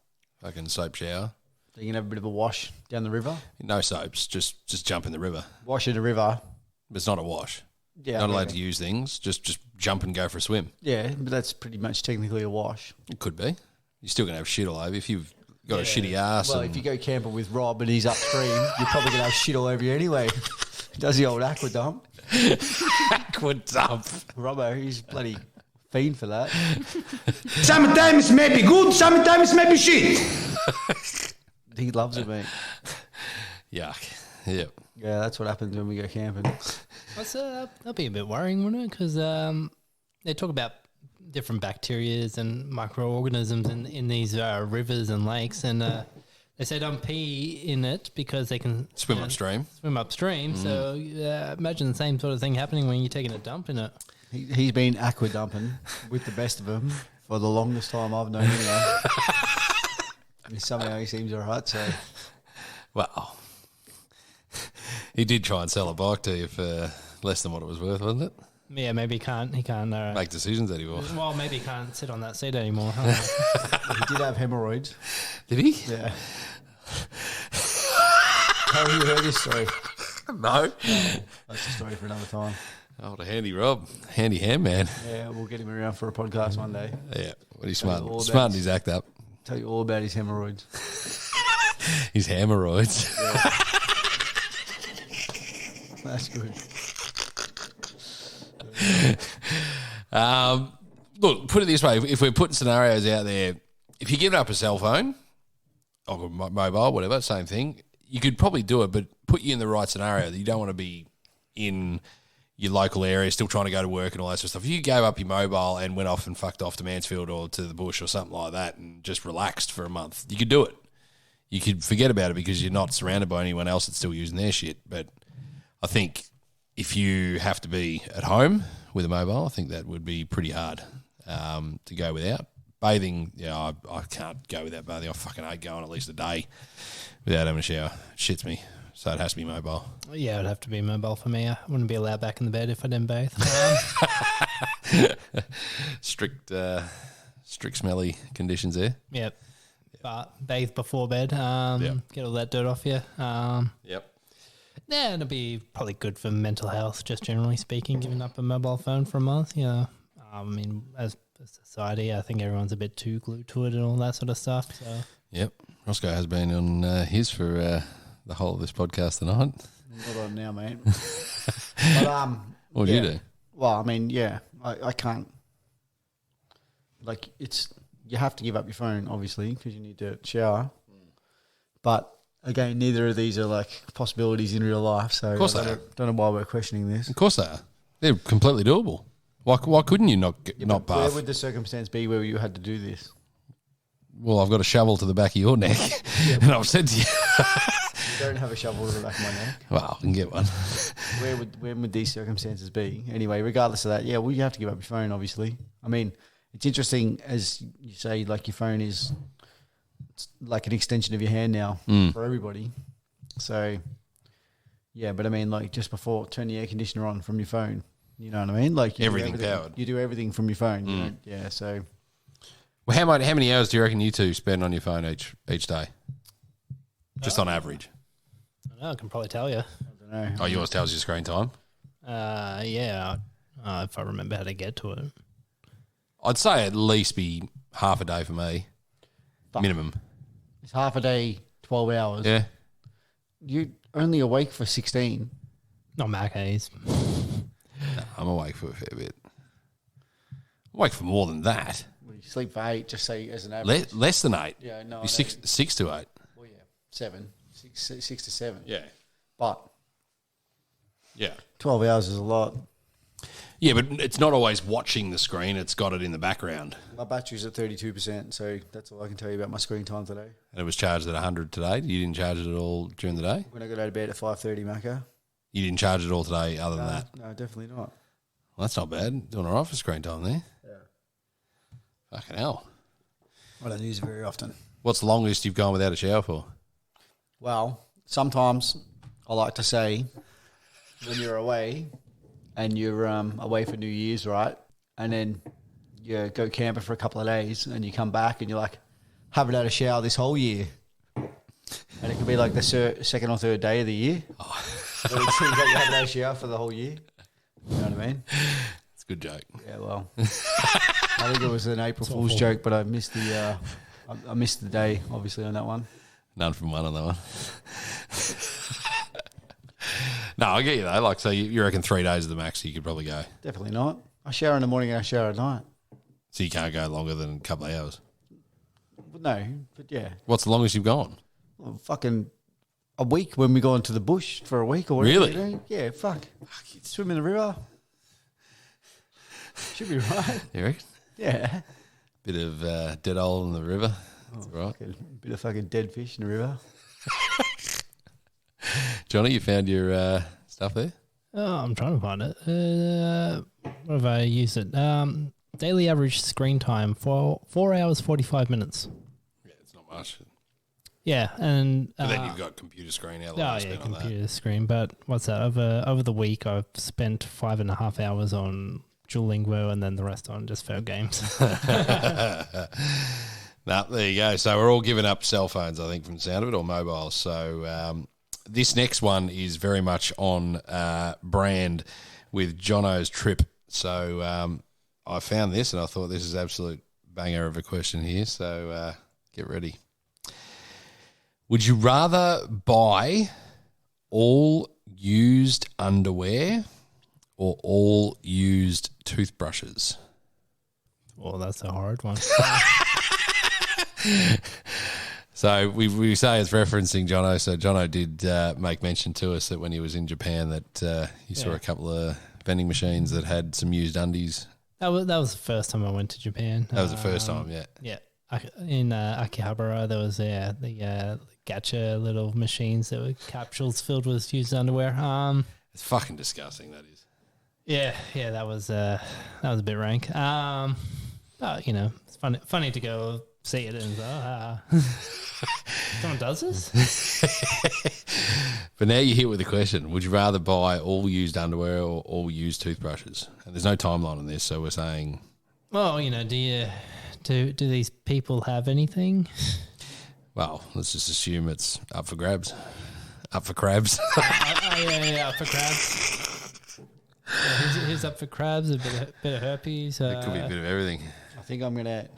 fucking soap shower. So you can have a bit of a wash down the river? No soaps, just jump in the river. Wash in the river? It's not a wash. Yeah, not allowed to use things, just jump and go for a swim. Yeah, but that's pretty much technically a wash. It could be. You're still going to have shit all over if you've got a shitty ass. Well, if you go camping with Rob and he's upstream, you're probably going to have shit all over you anyway. Does the old aqua dump. Aqua dump. Robbo, he's bloody fiend for that. Sometimes it may be good, sometimes it may be shit. He loves it, mate. Yuck. Yep. Yeah, that's what happens when we go camping. That'd be a bit worrying, wouldn't it? Because they talk about different bacteria and microorganisms in these rivers and lakes, and they say don't pee in it because they can Swim upstream. Swim upstream. So imagine the same sort of thing happening when you're taking a dump in it. He's been aqua dumping with the best of them for the longest time I've known him. Somehow he seems all right, so... Well, he did try and sell a bike to you for less than what it was worth, wasn't it? Yeah, maybe he can't Make decisions anymore. Well, maybe he can't sit on that seat anymore. Huh? He did have hemorrhoids. Did he? Yeah. Have you heard this story? No. That's a story for another time. Oh, the handy Rob. Handy ham man. Yeah, we'll get him around for a podcast one day. Yeah. What he's smart. all Smarting his act up. Tell you all about his hemorrhoids. His hemorrhoids. Yeah. That's good. Look, put it this way. If we're putting scenarios out there, if you give up a cell phone, or mobile, whatever, same thing, you could probably do it, but put you in the right scenario that you don't want to be in your local area, still trying to go to work and all that sort of stuff. If you gave up your mobile and went off and fucked off to Mansfield or to the bush or something like that and just relaxed for a month, you could do it. You could forget about it because you're not surrounded by anyone else that's still using their shit. But I think if you have to be at home with a mobile, I think that would be pretty hard to go without. Bathing, I can't go without bathing. I fucking hate going at least a day without having a shower. It shits me. So it has to be mobile. Yeah, it'd have to be mobile for me. I wouldn't be allowed back in the bed if I didn't bathe. Strict smelly conditions there. Yep. But bathe before bed. Get all that dirt off you. Yep. Yeah, it'd be probably good for mental health, just generally speaking, giving up a mobile phone for a month. I mean, as a society, I think everyone's a bit too glued to it and all that sort of stuff. So. Yep. Rosco has been on his for the whole of this podcast tonight. Not on now, mate. But, what do you do? Well, I mean, I can't. Like, you have to give up your phone, obviously, because you need to shower. But again, neither of these are like possibilities in real life. So of course I don't know why we're questioning this. Of course they are. They're completely doable. Why couldn't you not bath? Where would the circumstance be where you had to do this? Well, I've got a shovel to the back of your neck, and I've said to you, you don't have a shovel to the back of my neck. Well, I can get one. When would these circumstances be? Anyway, regardless of that, you have to give up your phone, obviously. I mean, it's interesting, as you say, like your phone is like an extension of your hand now for everybody. So, yeah, but I mean, like just before, turn the air conditioner on from your phone. You know what I mean? Like everything powered. You do everything from your phone. You know? Yeah, so... Well, how many hours do you reckon you two spend on your phone each day? Just on average. I don't know, I can probably tell you. I don't know. Oh, yours tells you screen time? Yeah, if I remember how to get to it. I'd say at least be half a day for me. Minimum. It's half a day, 12 hours. Yeah. You're only awake for 16. Not Mac A's. No, I'm awake for a fair bit. I'm awake for more than that. Well, you sleep for 8, just say as an average. Less than 8. Yeah, no. Be 6 to 8. Well, yeah, 7. 6 to 7. Yeah. But Yeah. 12 hours is a lot. Yeah, but it's not always watching the screen. It's got it in the background. My battery's at 32%, so that's all I can tell you about my screen time today. And it was charged at 100 today. You didn't charge it at all during the day? When I got out of bed at 5:30, Macca. You didn't charge it all today other than that? No, definitely not. Well, that's not bad. Doing all right for screen time there. Yeah. Fucking hell. I don't use it very often. What's the longest you've gone without a shower for? Well, sometimes I like to say when you're away and you're away for New Year's, right? And then you go camping for a couple of days and you come back and you're like, haven't had a shower this whole year. And it could be like the second or third day of the year. So you haven't had a shower for the whole year. You know what I mean? It's a good joke. Yeah, well, I think it was an April Fool's joke, but I missed the I missed the day, obviously, on that one. None from one on that one. No, I get you though. Like, so you reckon 3 days is the max you could probably go? Definitely not. I shower in the morning and I shower at night. So you can't go longer than a couple of hours. No, but yeah. What's the longest you've gone? Well, fucking a week when we go into the bush for a week or whatever. Really? You know? Yeah, fuck. Swim in the river. Should be right. You reckon? Yeah. Bit of dead hole in the river. That's all right. A bit of fucking dead fish in the river. Johnny, you found your stuff there? Oh, I'm trying to find it. What have I used it? Daily average screen time for 4 hours 45 minutes. Yeah, it's not much. Yeah, and But then you've got computer screen. How long oh you yeah, spent on that? computer screen. But what's that? Over the week, I've spent 5.5 hours on Duolingo, and then the rest on just phone games. No, there you go. So we're all giving up cell phones, I think, from the sound of it, or mobiles. So this next one is very much on brand with Jono's trip. So I found this and I thought this is absolute banger of a question here. So get ready. Would you rather buy all used underwear or all used toothbrushes? Oh, that's a hard one. So we say it's referencing Jono. So Jono did make mention to us that when he was in Japan that he saw a couple of vending machines that had some used undies. That was the first time I went to Japan. That was the first time, yeah. Yeah. In Akihabara, there was the gacha little machines that were capsules filled with used underwear. It's fucking disgusting, that is. Yeah, that was a bit rank. But it's funny to go see it and someone does this. But now you're hit with the question: would you rather buy all used underwear or all used toothbrushes? And there's no timeline on this, so we're saying. Well, do these people have anything? Well, let's just assume it's up for grabs. Up for crabs. Yeah, up for crabs. Who's up for crabs? A bit of herpes. It could be a bit of everything. I think I'm going to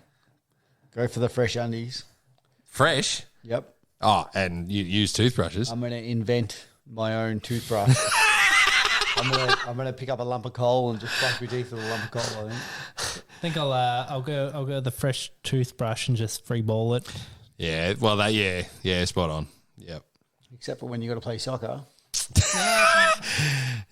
go for the fresh undies. Fresh? Yep. Oh, and you use toothbrushes? I'm going to invent my own toothbrush. I'm gonna pick up a lump of coal and just brush my teeth with a lump of coal. I think I'll go the fresh toothbrush and just free ball it. Yeah, well, spot on. Yep. Except for when you got to play soccer.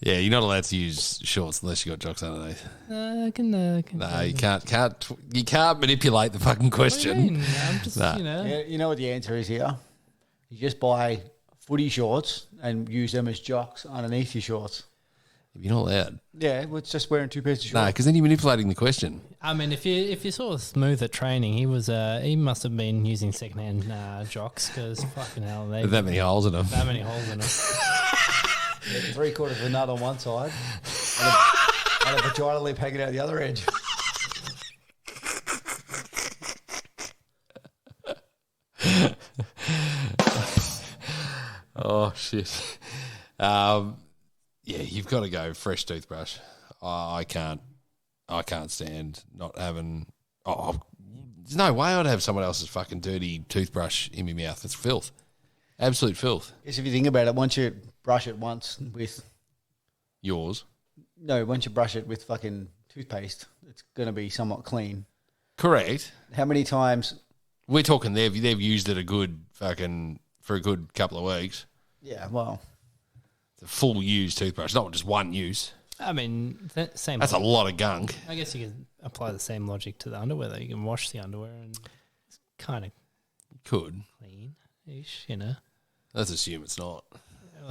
Yeah, you're not allowed to use shorts unless you got jocks underneath. I can. No, you can't manipulate the fucking question. I'm just, Yeah, you know what the answer is here? You just buy footy shorts and use them as jocks underneath your shorts. You're not allowed. Yeah, well, it's just wearing two pairs of shorts. No, because then you're manipulating the question. I mean, if you saw Smooth at training, he must have been using secondhand jocks because fucking hell, they With that many holes in them. that many holes in them. Yeah, 3/4 of a nut on one side and a vagina lip hanging out the other edge. Oh, shit. Yeah, you've got to go fresh toothbrush. I can't stand not having. There's no way I'd have someone else's fucking dirty toothbrush in my mouth. It's filth, absolute filth. Yes, if you think about it, once you brush it once with Yours, once you brush it with fucking toothpaste, it's going to be somewhat clean. correct? How many times? We're talking they've used it for a good couple of weeks. Yeah, well, It's a full used toothbrush, not just one use. I mean, same. That's a lot of gunk. I guess you can apply the same logic to the underwear. Though you can wash the underwear and it's kind of Could. clean-ish, Let's assume it's not.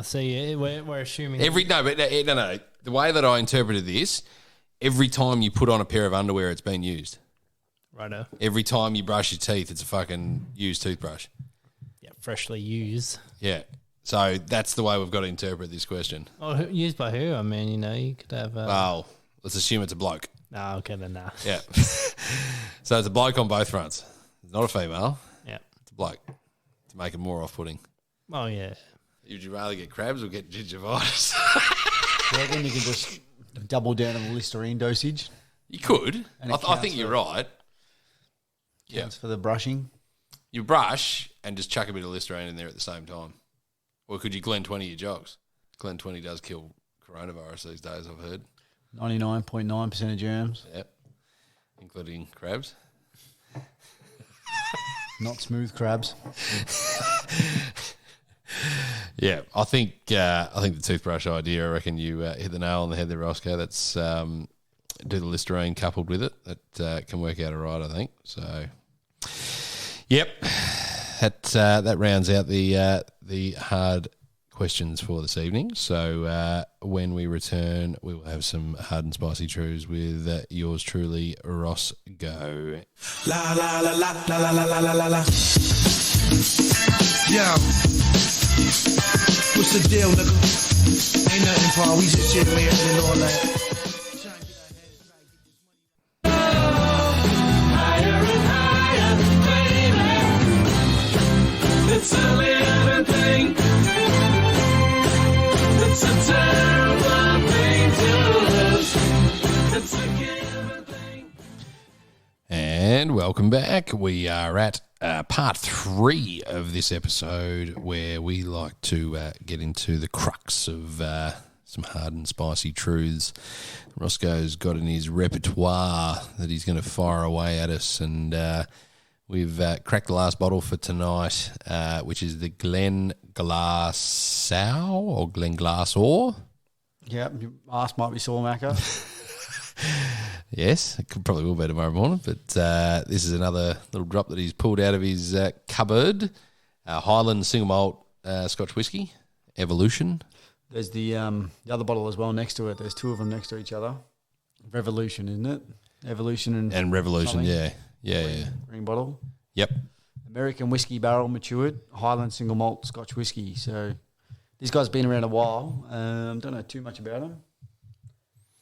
So we're assuming No. The way that I interpreted this, every time you put on a pair of underwear, it's been used. Righto. Every time you brush your teeth, it's a fucking used toothbrush. Yeah, freshly used. Yeah. So that's the way we've got to interpret this question. Oh, used by who? I mean, you could have. Well, let's assume it's a bloke. No, okay, then nah. Yeah. So it's a bloke on both fronts. It's not a female. Yeah. It's a bloke to make it more off-putting. Oh yeah. Would you rather get crabs or get gingivitis? I reckon you can just double down on the Listerine dosage. You could. And I think you're right. Yeah. Counts for the brushing. You brush and just chuck a bit of Listerine in there at the same time. Or could you Glen 20 your jogs? Glen 20 does kill coronavirus these days, I've heard. 99.9% of germs. Yep. including crabs. Not smooth crabs. Yeah, I think the toothbrush idea. I reckon you hit the nail on the head there, Rosco. That's do the Listerine coupled with it. That can work out all right, I think. So, yep, that rounds out the hard questions for this evening. So when we return, we will have some hard and spicy truths with yours truly, Rosco. La la la la la la la la la la. Yo, what's the deal, nigga? Ain't nothing, Paul. We just chillin' here and all that. It's a living thing. It's a terrible thing to lose. It's a given thing. And welcome back. We are at part 3 of this episode, where we like to get into the crux of some hard and spicy truths Roscoe's got in his repertoire that he's going to fire away at us. And we've cracked the last bottle for tonight, which is the Glen Glassau or Glen Glassor. Yeah, your ass might be sore, Macca. Yes, it probably will be tomorrow morning, but this is another little drop that he's pulled out of his cupboard. Highland single malt Scotch whiskey, Evolution. There's the other bottle as well next to it. There's 2 of them next to each other. Revolution, isn't it? Evolution and Revolution, something. yeah. Ring bottle. Yep. American whiskey barrel matured, Highland single malt Scotch whiskey. So this guy's been around a while. Don't know too much about him.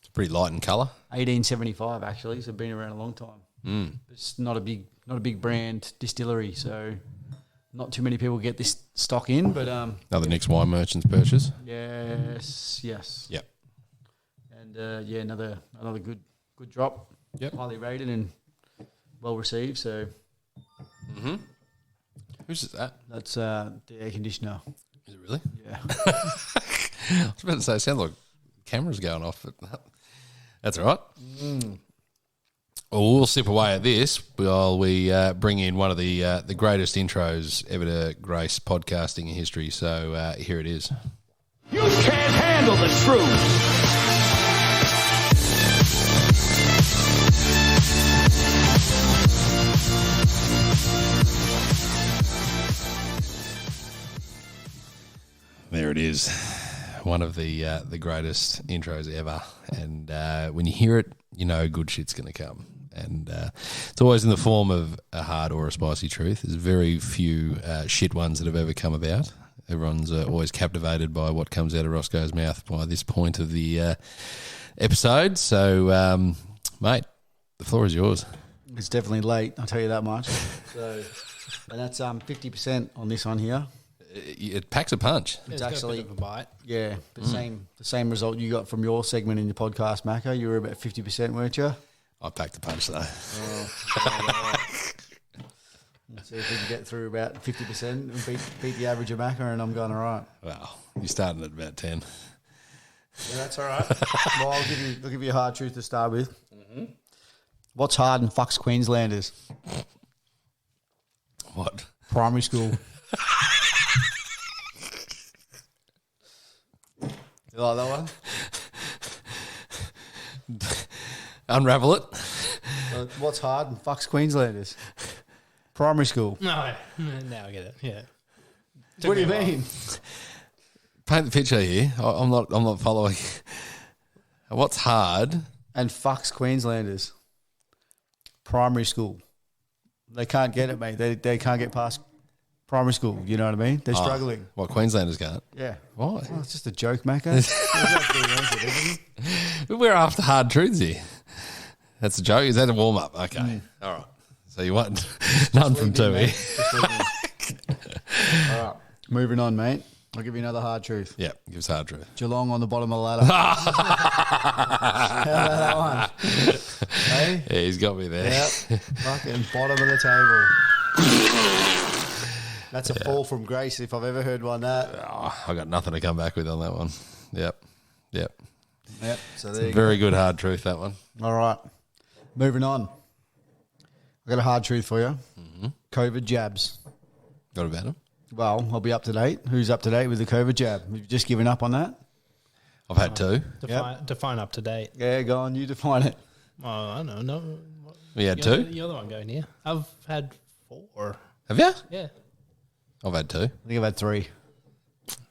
It's pretty light in colour. 1875 actually, so been around a long time. It's not a big brand distillery, so not too many people get this stock in. But Another Nick's Wine Merchants purchase. yes. Yep. And another good drop. Yep. Highly rated and well received. So Who's that? that's the air conditioner. Is it really? Yeah. I was about to say, it sounds like cameras going off, but that's all right. Well, we'll sip away at this while we bring in one of the greatest intros ever to grace podcasting in history. So here it is. You can't handle the truth. There it is. One of the greatest intros ever. And when you hear it, you know good shit's going to come. And it's always in the form of a hard or a spicy truth. There's very few shit ones that have ever come about. Everyone's always captivated by what comes out of Roscoe's mouth by this point of the episode. So, mate, the floor is yours. It's definitely late, I'll tell you that much. So, and that's 50% on this one here. It packs a punch. It's actually a bit of a bite. Yeah, the same result you got from your segment in your podcast, Macca. You were about 50%, weren't you? I packed the punch though. Let's see if we can get through about 50% and beat the average of Macca, and I'm going all right. Well, you're starting at about 10. Yeah, that's all right. Well, I'll give you a hard truth to start with. What's hard and fucks Queenslanders? What? Primary school. You like that one? Unravel it. What's hard and fucks Queenslanders? Primary school. No, now I get it. Yeah. What do you mean? Paint the picture here. I'm not following. What's hard? And fucks Queenslanders. Primary school. They can't get it, mate. They can't get past primary school. You know what I mean? They're struggling. What, Queenslanders can't? Yeah. Why? Oh, it's just a joke, Macca. We're after hard truths here. That's a joke. Is that a warm up? Okay. All right. So you want none from two here? All right. Moving on, mate. I'll give you another hard truth. Yeah, give us a hard truth. Geelong on the bottom of the ladder. How about that one? Hey? Yeah, he's got me there. Yep. Fucking bottom of the table. That's a fall from grace if I've ever heard one. That. Oh, I got nothing to come back with on that one. Yep. Yep. So there you Very good hard truth, that one. go. All right. Moving on. I got a hard truth for you. COVID jabs. Got about them? Well, I'll be up to date. Who's up to date with the COVID jab? Have you just given up on that? I've had 2. Define up to date. Yeah, go on. You define it. Oh, I don't know. No. We had 2? You're the one going here. I've had 4. Have you? Yeah. I've had 2. I think I've had 3.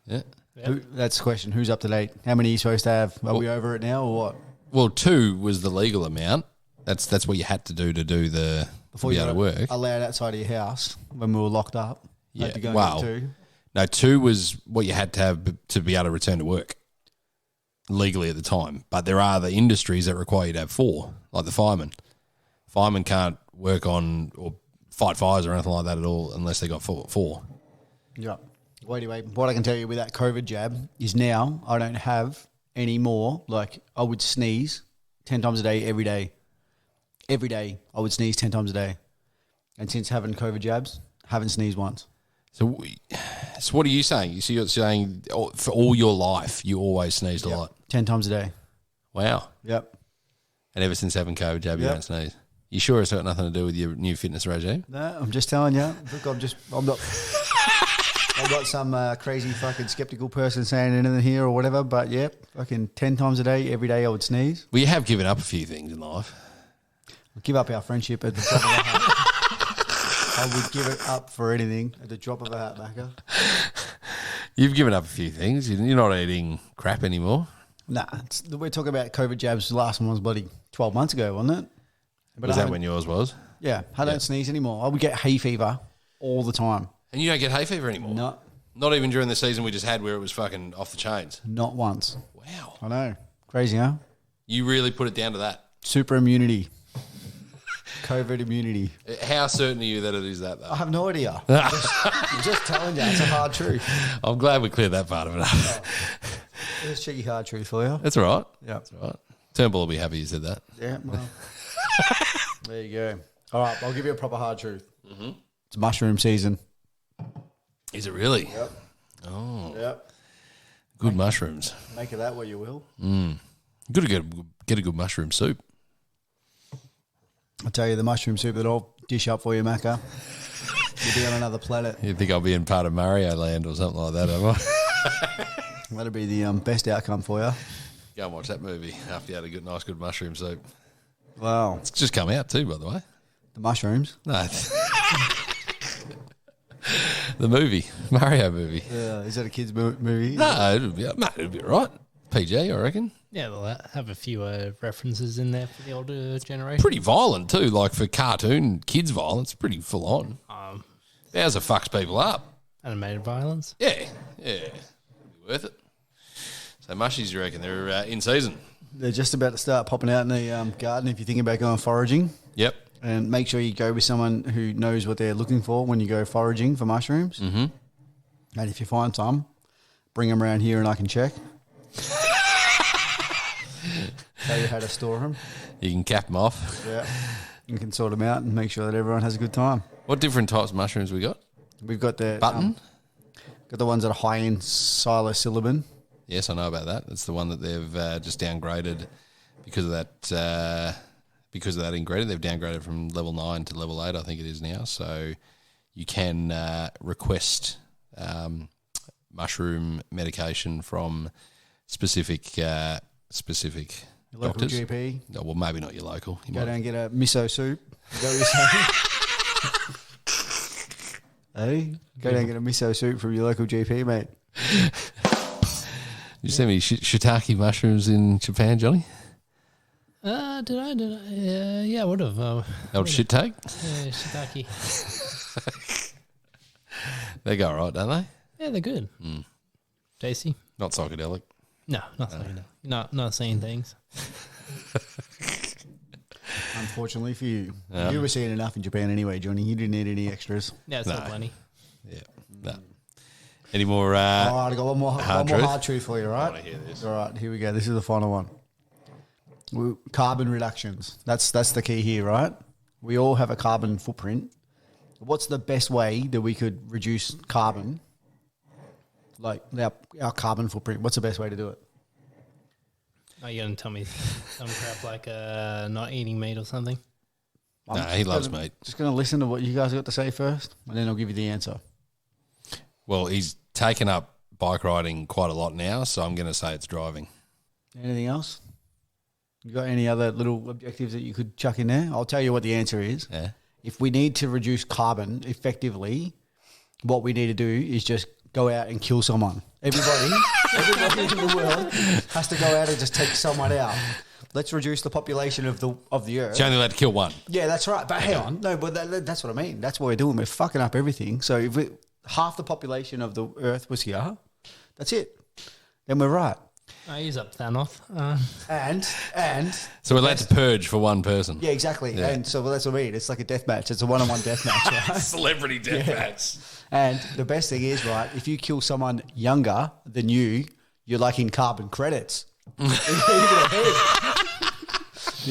Yeah. That's the question. Who's up to date? How many are you supposed to have? Are we over it now or what? Well, 2 was the legal amount. That's what you had to do the Before be you able to were work. allowed outside of your house when we were locked up. Yeah. Had to go Wow. and get 2. No, 2 was what you had to have to be able to return to work legally at the time. But there are the industries that require you to have 4, like the firemen. Firemen can't work on or fight fires or anything like that at all unless they got 4. Yeah. Well, anyway, what I can tell you with that COVID jab is now I don't have any more. Like, I would sneeze 10 times a day, every day. Every day, I would sneeze 10 times a day. And since having COVID jabs, haven't sneezed once. So what are you saying? So you're saying for all your life, you always sneezed a lot? 10 times a day. Wow. Yep. And ever since having COVID jab, you Yep. don't sneeze? You sure it's got nothing to do with your new fitness regime? No, I'm just telling you. Look, I'm not some crazy fucking skeptical person saying anything here or whatever, but yeah, fucking 10 times a day, every day I would sneeze. Well, you have given up a few things in life. I'd give up our friendship at the drop of a hat. I would give it up for anything at the drop of a hat, Macca. You've given up a few things. You're not eating crap anymore. Nah, we're talking about COVID jabs. The last one was bloody 12 months ago, wasn't it? But Was that when yours was? Yeah, I don't sneeze anymore. I would get hay fever all the time. And you don't get hay fever anymore? No. Not even during the season we just had where it was fucking off the chains? Not once. Wow. I know. Crazy, huh? You really put it down to that? Super immunity. COVID immunity. How certain are you that it is that, though? I have no idea. I'm just telling you, it's a hard truth. I'm glad we cleared that part of it up. It's a cheeky hard truth for you. That's all right. Yeah. That's all right. Turnbull will be happy you said that. Yeah, well. There you go. All right, I'll give you a proper hard truth. Mm-hmm. It's mushroom season. Is it really? Yep. Oh. Yep. Good mushrooms. Make of that what you will. Good to get a good mushroom soup. I'll tell you, the mushroom soup that I'll dish up for you, Macca, you'll be on another planet. You think I'll be in part of Mario Land or something like that, have I? That'll be the best outcome for you. Go and watch that movie after you had a good mushroom soup. Wow. It's just come out too, by the way. The mushrooms? No. The movie. Mario movie. Yeah. Is that a kid's movie? No, it'll be all right. PG, I reckon. Yeah, they'll have a few references in there for the older generation. Pretty violent too. Like for cartoon kids violence, pretty full on. Bowser fucks people up. Animated violence. Yeah. It'll be worth it. So mushies, you reckon they're in season? They're just about to start popping out in the garden if you're thinking about going foraging. Yep. And make sure you go with someone who knows what they're looking for when you go foraging for mushrooms. Mm-hmm. And if you find some, bring them around here and I can check. Tell you how to store them. You can cap them off. Yeah. You can sort them out and make sure that everyone has a good time. What different types of mushrooms we got? We've got the Button? got the ones that are high in psilocybin. Yes, I know about that. It's the one that they've just downgraded because of that. Because of that ingredient, they've downgraded from level 9 to level 8. I think it is now. So you can request mushroom medication from specific Your local doctors. GP. No, well, maybe not your local. You Go might- down and get a miso soup. Is that what you're saying? Hey? Go down and get a miso soup from your local GP, mate. You send me shiitake mushrooms in Japan, Johnny? Did I? Yeah, I would have. Old shiitake? Shiitake. They go all right, don't they? Yeah, they're good. Tasty. Not psychedelic. No, not saying that. Not saying things. Unfortunately for you. You were seeing enough in Japan anyway, Johnny. You didn't need any extras. Yeah, it's No. not plenty. Yeah. No. Any more? All right, I got one more hard truth for you, all right? I wanna hear this. All right, here we go. This is the final one. Carbon reductions. That's the key here, right? We all have a carbon footprint. What's the best way that we could reduce carbon? Like our carbon footprint. What's the best way to do it? Are you going to tell me some crap like not eating meat or something? No, he loves meat. Just going to listen to what you guys got to say first, and then I'll give you the answer. Well, he's taken up bike riding quite a lot now, so I'm going to say it's driving. Anything else? You got any other little objectives that you could chuck in there? I'll tell you what the answer is. Yeah. If we need to reduce carbon effectively, what we need to do is just go out and kill someone. Everybody in the world has to go out and just take someone out. Let's reduce the population of the earth. You're only allowed to kill one. Yeah, that's right. But hang on. No, but that's what I mean. That's what we're doing. We're fucking up everything. So if half the population of the earth was here, that's it. Then we're right. I use up Thanos. And So we're allowed to purge for one person. yeah, exactly. Yeah. And so that's what I mean. It's like a death match. It's a one-on-one death match, right? Celebrity death match. And the best thing is, right, if you kill someone younger than you're like in carbon credits. You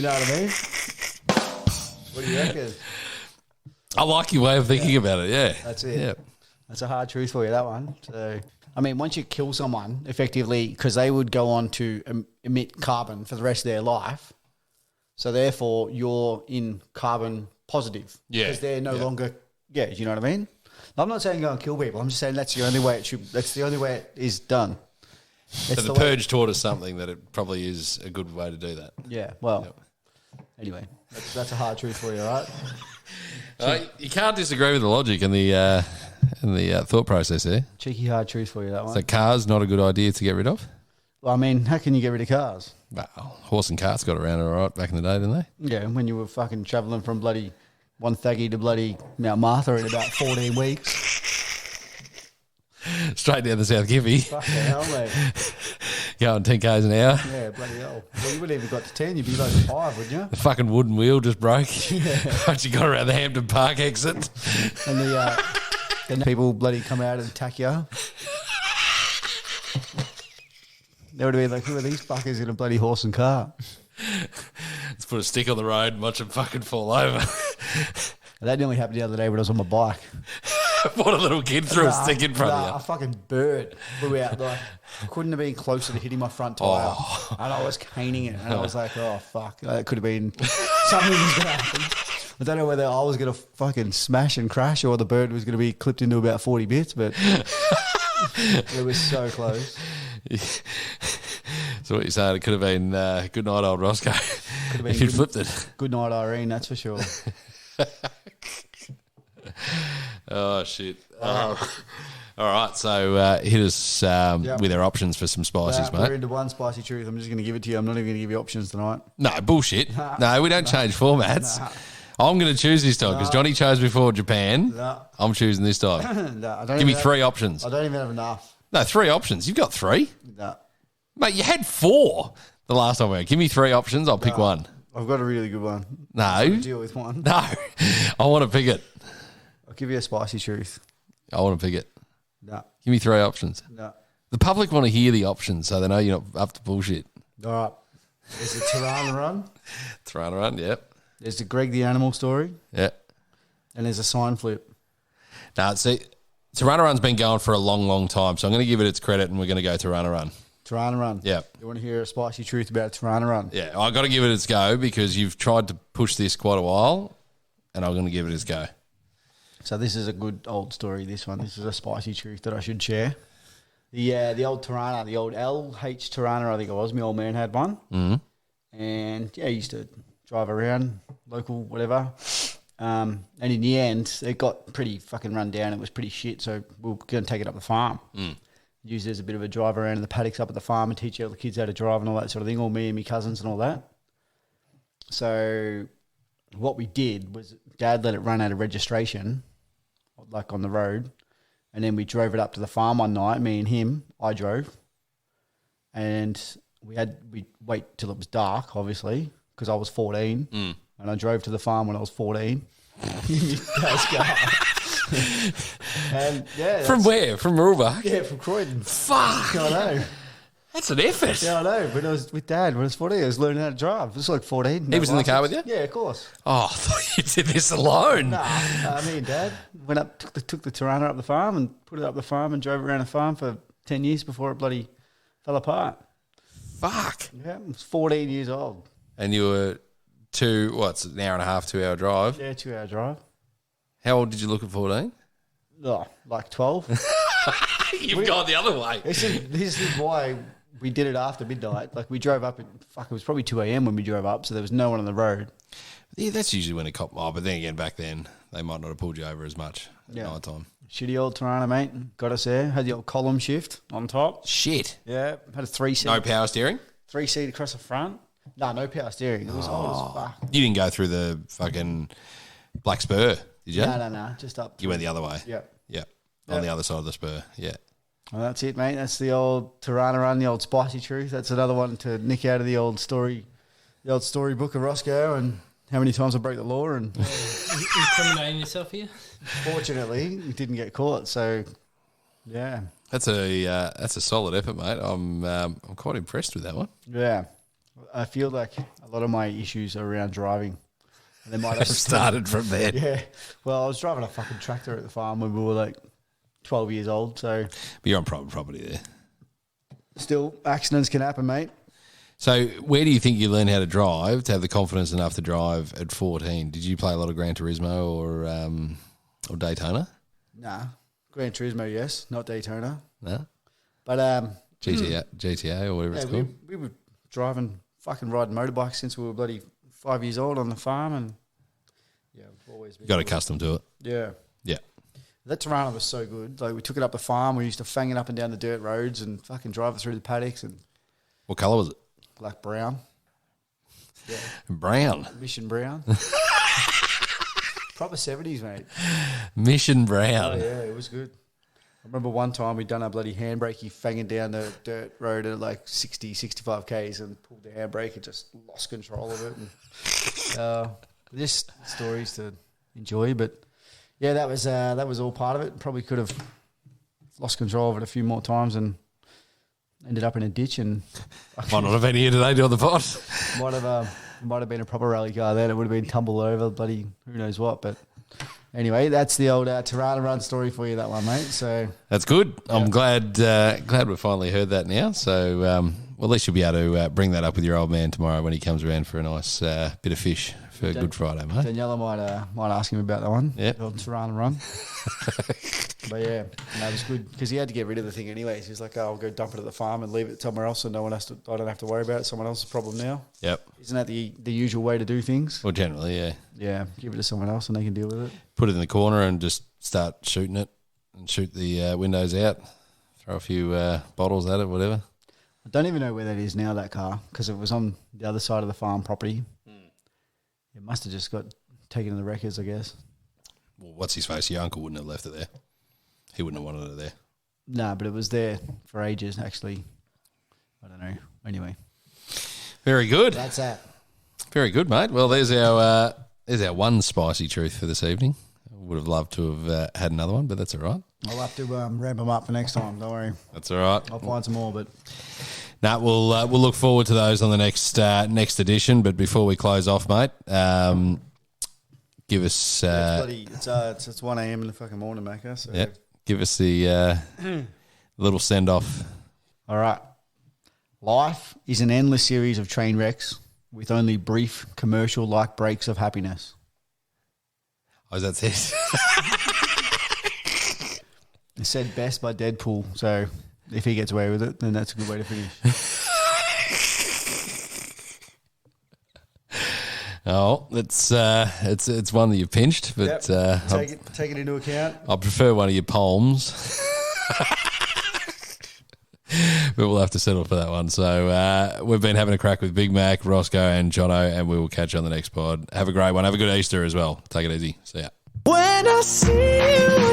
know what I mean? What do you reckon? I like your way of thinking about it, yeah. That's it. Yeah. That's a hard truth for you, that one. So, I mean, once you kill someone, effectively, because they would go on to emit carbon for the rest of their life, so therefore you're in carbon positive. Yeah. Because they're no longer, you know what I mean? I'm not saying go and kill people. I'm just saying that's the only way that's the only way it is done. So the purge taught us something that it probably is a good way to do that. Yeah, well, anyway, that's a hard truth for you, all right? You can't disagree with the logic and the thought process there. Cheeky hard truth for you, that one. So cars not a good idea to get rid of? Well, I mean, how can you get rid of cars? Well, horse and carts got around all right back in the day, didn't they? Yeah, when you were fucking travelling from bloody Wonthaggi to bloody Mount Martha in about 14 weeks. Straight down the South Giffy. Fucking hell, mate. Going 10 k's an hour. Yeah, bloody hell. Well, you wouldn't even got to 10, you'd be like 5, wouldn't you? The fucking wooden wheel just broke. Once you got around the Hampton Park exit. And the people bloody come out and attack you. They would have been like, who are these fuckers in a bloody horse and cart? Let's put a stick on the road and watch them fucking fall over. That nearly happened the other day when I was on my bike. What a little kid threw a stick in front of A fucking bird flew out. Like, couldn't have been closer to hitting my front tyre. And I was caning it. And I was like, oh, fuck. That could have been something was going to happen. I don't know whether I was going to fucking smash and crash or the bird was going to be clipped into about 40 bits, but it was so close. So what you're saying, it could have been good night, old Rosco, if you flipped it. Good night, Irene, that's for sure. Oh, shit. All right, so hit us with our options for some spices, mate. We're into one spicy truth. I'm just going to give it to you. I'm not even going to give you options tonight. No, bullshit. No, we don't change formats. I'm going to choose this time because Johnny chose before Japan. I'm choosing this time. Give me 3 options. I don't even have enough. No, 3 options. You've got 3. No. Mate, you had 4 the last time we went. Give me 3 options. I'll pick one. I've got a really good one. No. I'll deal with one. No. I want to pick it. I'll give you a spicy truth. I want to pick it. No. Give me 3 options. No. The public want to hear the options so they know you're not up to bullshit. All right. There's the Torana Run. Torana Run, yep. There's the Greg the Animal story. Yep. And there's a sign flip. Now, see, Torana Run's been going for a long, long time, so I'm going to give it its credit and we're going to go Torana Run. Torana Run. Yeah. You want to hear a spicy truth about Torana Run? Yeah, I got to give it its go because you've tried to push this quite a while and I'm going to give it its go. So this is a good old story, this one. This is a spicy truth that I should share. The old Torana, the old LH Torana, I think it was. My old man had one. Mm-hmm. And, yeah, he used to drive around, local, whatever. And in the end, it got pretty fucking run down. It was pretty shit, so we were going to take it up the farm. Use it as a bit of a drive around in the paddocks up at the farm and teach all the kids how to drive and all that sort of thing, all me and my cousins and all that. So what we did was Dad let it run out of registration, like on the road, and then we drove it up to the farm one night, me and him. I drove, and we'd wait till it was dark, obviously, because I was 14, and I drove to the farm when I was 14. Dad's car. And yeah, from where? From Mooroolbark? Yeah, from Croydon. Fuck! I know. That's an effort. Yeah, I know. But I was with Dad when I was 14. I was learning how to drive. It was like 14. He was in the car with you? Yeah, of course. Oh, I thought you did this alone. Nah, me and Dad went up, took the Torana up the farm and put it up the farm and drove around the farm for 10 years before it bloody fell apart. Fuck. Yeah, I was 14 years old. And you were what's an hour and a half, 2 hour drive. Yeah, 2 hour drive. How old did you look at 14? Oh, like 12. You've gone the other way. This is why we did it after midnight. Like, we drove up, it was probably 2 a.m. when we drove up, so there was no one on the road. Yeah, that's usually when a cop... Oh, but then again, back then, they might not have pulled you over as much at night time. Shitty old Torana, mate. Got us there. Had the old column shift on top. Shit. Yeah. Had a 3-seat. No power steering? 3-seat across the front. No power steering. It was old as fuck. You didn't go through the fucking Black Spur, did you? No. Just up. You went the other way? Yeah. On the other side of the spur, yeah. Well, that's it, mate. That's the old Torana Run, the old spicy truth. That's another one to nick out of the old storybook of Rosco and how many times I broke the law. And incriminating yourself here? Fortunately, we didn't get caught. So, yeah. That's a solid effort, mate. I'm quite impressed with that one. Yeah. I feel like a lot of my issues are around driving. And they might have started from there. Yeah. Well, I was driving a fucking tractor at the farm when we were like 12 years old. So, but you're on private property there. Still, accidents can happen, mate. So where do you think you learned how to drive to have the confidence enough to drive at 14? Did you play a lot of Gran Turismo or Daytona? Nah. Gran Turismo, yes. Not Daytona. No? But GTA or whatever it's called? We were driving, fucking riding motorbikes since we were bloody 5 years old on the farm. And yeah, we've always been... Got accustomed to it. Yeah. Yeah. That Torana was so good. Like, we took it up the farm. We used to fang it up and down the dirt roads and fucking drive it through the paddocks. And What colour was it? like brown. Yeah. Brown. Mission brown. Proper 70s, mate. Mission brown. Oh, yeah, it was good. I remember one time we'd done a bloody handbrakey fanging down the dirt road at like 60, 65 Ks and pulled the handbrake and just lost control of it. And just stories to enjoy. But yeah, that was all part of it. Probably could have lost control of it a few more times and ended up in a ditch and Might not have been here today doing the pod. might have been a proper rally car then. It would have been tumbled over, bloody who knows what. But anyway, that's the old Torana Run story for you, that one, mate. So that's good. Yeah. I'm glad we finally heard that now. So well, at least you'll be able to bring that up with your old man tomorrow when he comes around for a nice bit of fish for Good Friday, mate. Daniela might ask him about that one. Yeah, old Torana Run. But yeah, no, it was good because he had to get rid of the thing anyways. He's like, I'll go dump it at the farm and leave it somewhere else, so I don't have to worry about it. It's someone else's problem now. Yep. Isn't that the usual way to do things? Well, generally, yeah. Yeah, give it to someone else and they can deal with it. Put it in the corner and just start shooting it and shoot the windows out. Throw a few bottles at it, whatever. I don't even know where that is now, that car, because it was on the other side of the farm property. It must have just got taken to the wreckers, I guess. Well, what's his face? Your uncle wouldn't have left it there. He wouldn't have wanted it there. No, but it was there for ages, actually. I don't know. Anyway. Very good. That's that. Very good, mate. Well, there's our one spicy truth for this evening. I would have loved to have had another one, but that's all right. I'll have to ramp them up for next time. Don't worry. That's all right. I'll find some more, but... We'll look forward to those on the next edition. But before we close off, mate, give us... it's 1 a.m. in the fucking morning, Macca. So. Yep. Give us the little send-off. All right. Life is an endless series of train wrecks with only brief commercial-like breaks of happiness. Oh, that's it? It's said best by Deadpool, so if he gets away with it, then that's a good way to finish. Oh, it's one that you've pinched, but take it into account. I prefer one of your poems. But we'll have to settle for that one. So we've been having a crack with Big Mac, Rosco and Jono, and we will catch you on the next pod. Have a great one. Have a good Easter as well. Take it easy. See ya. When I see you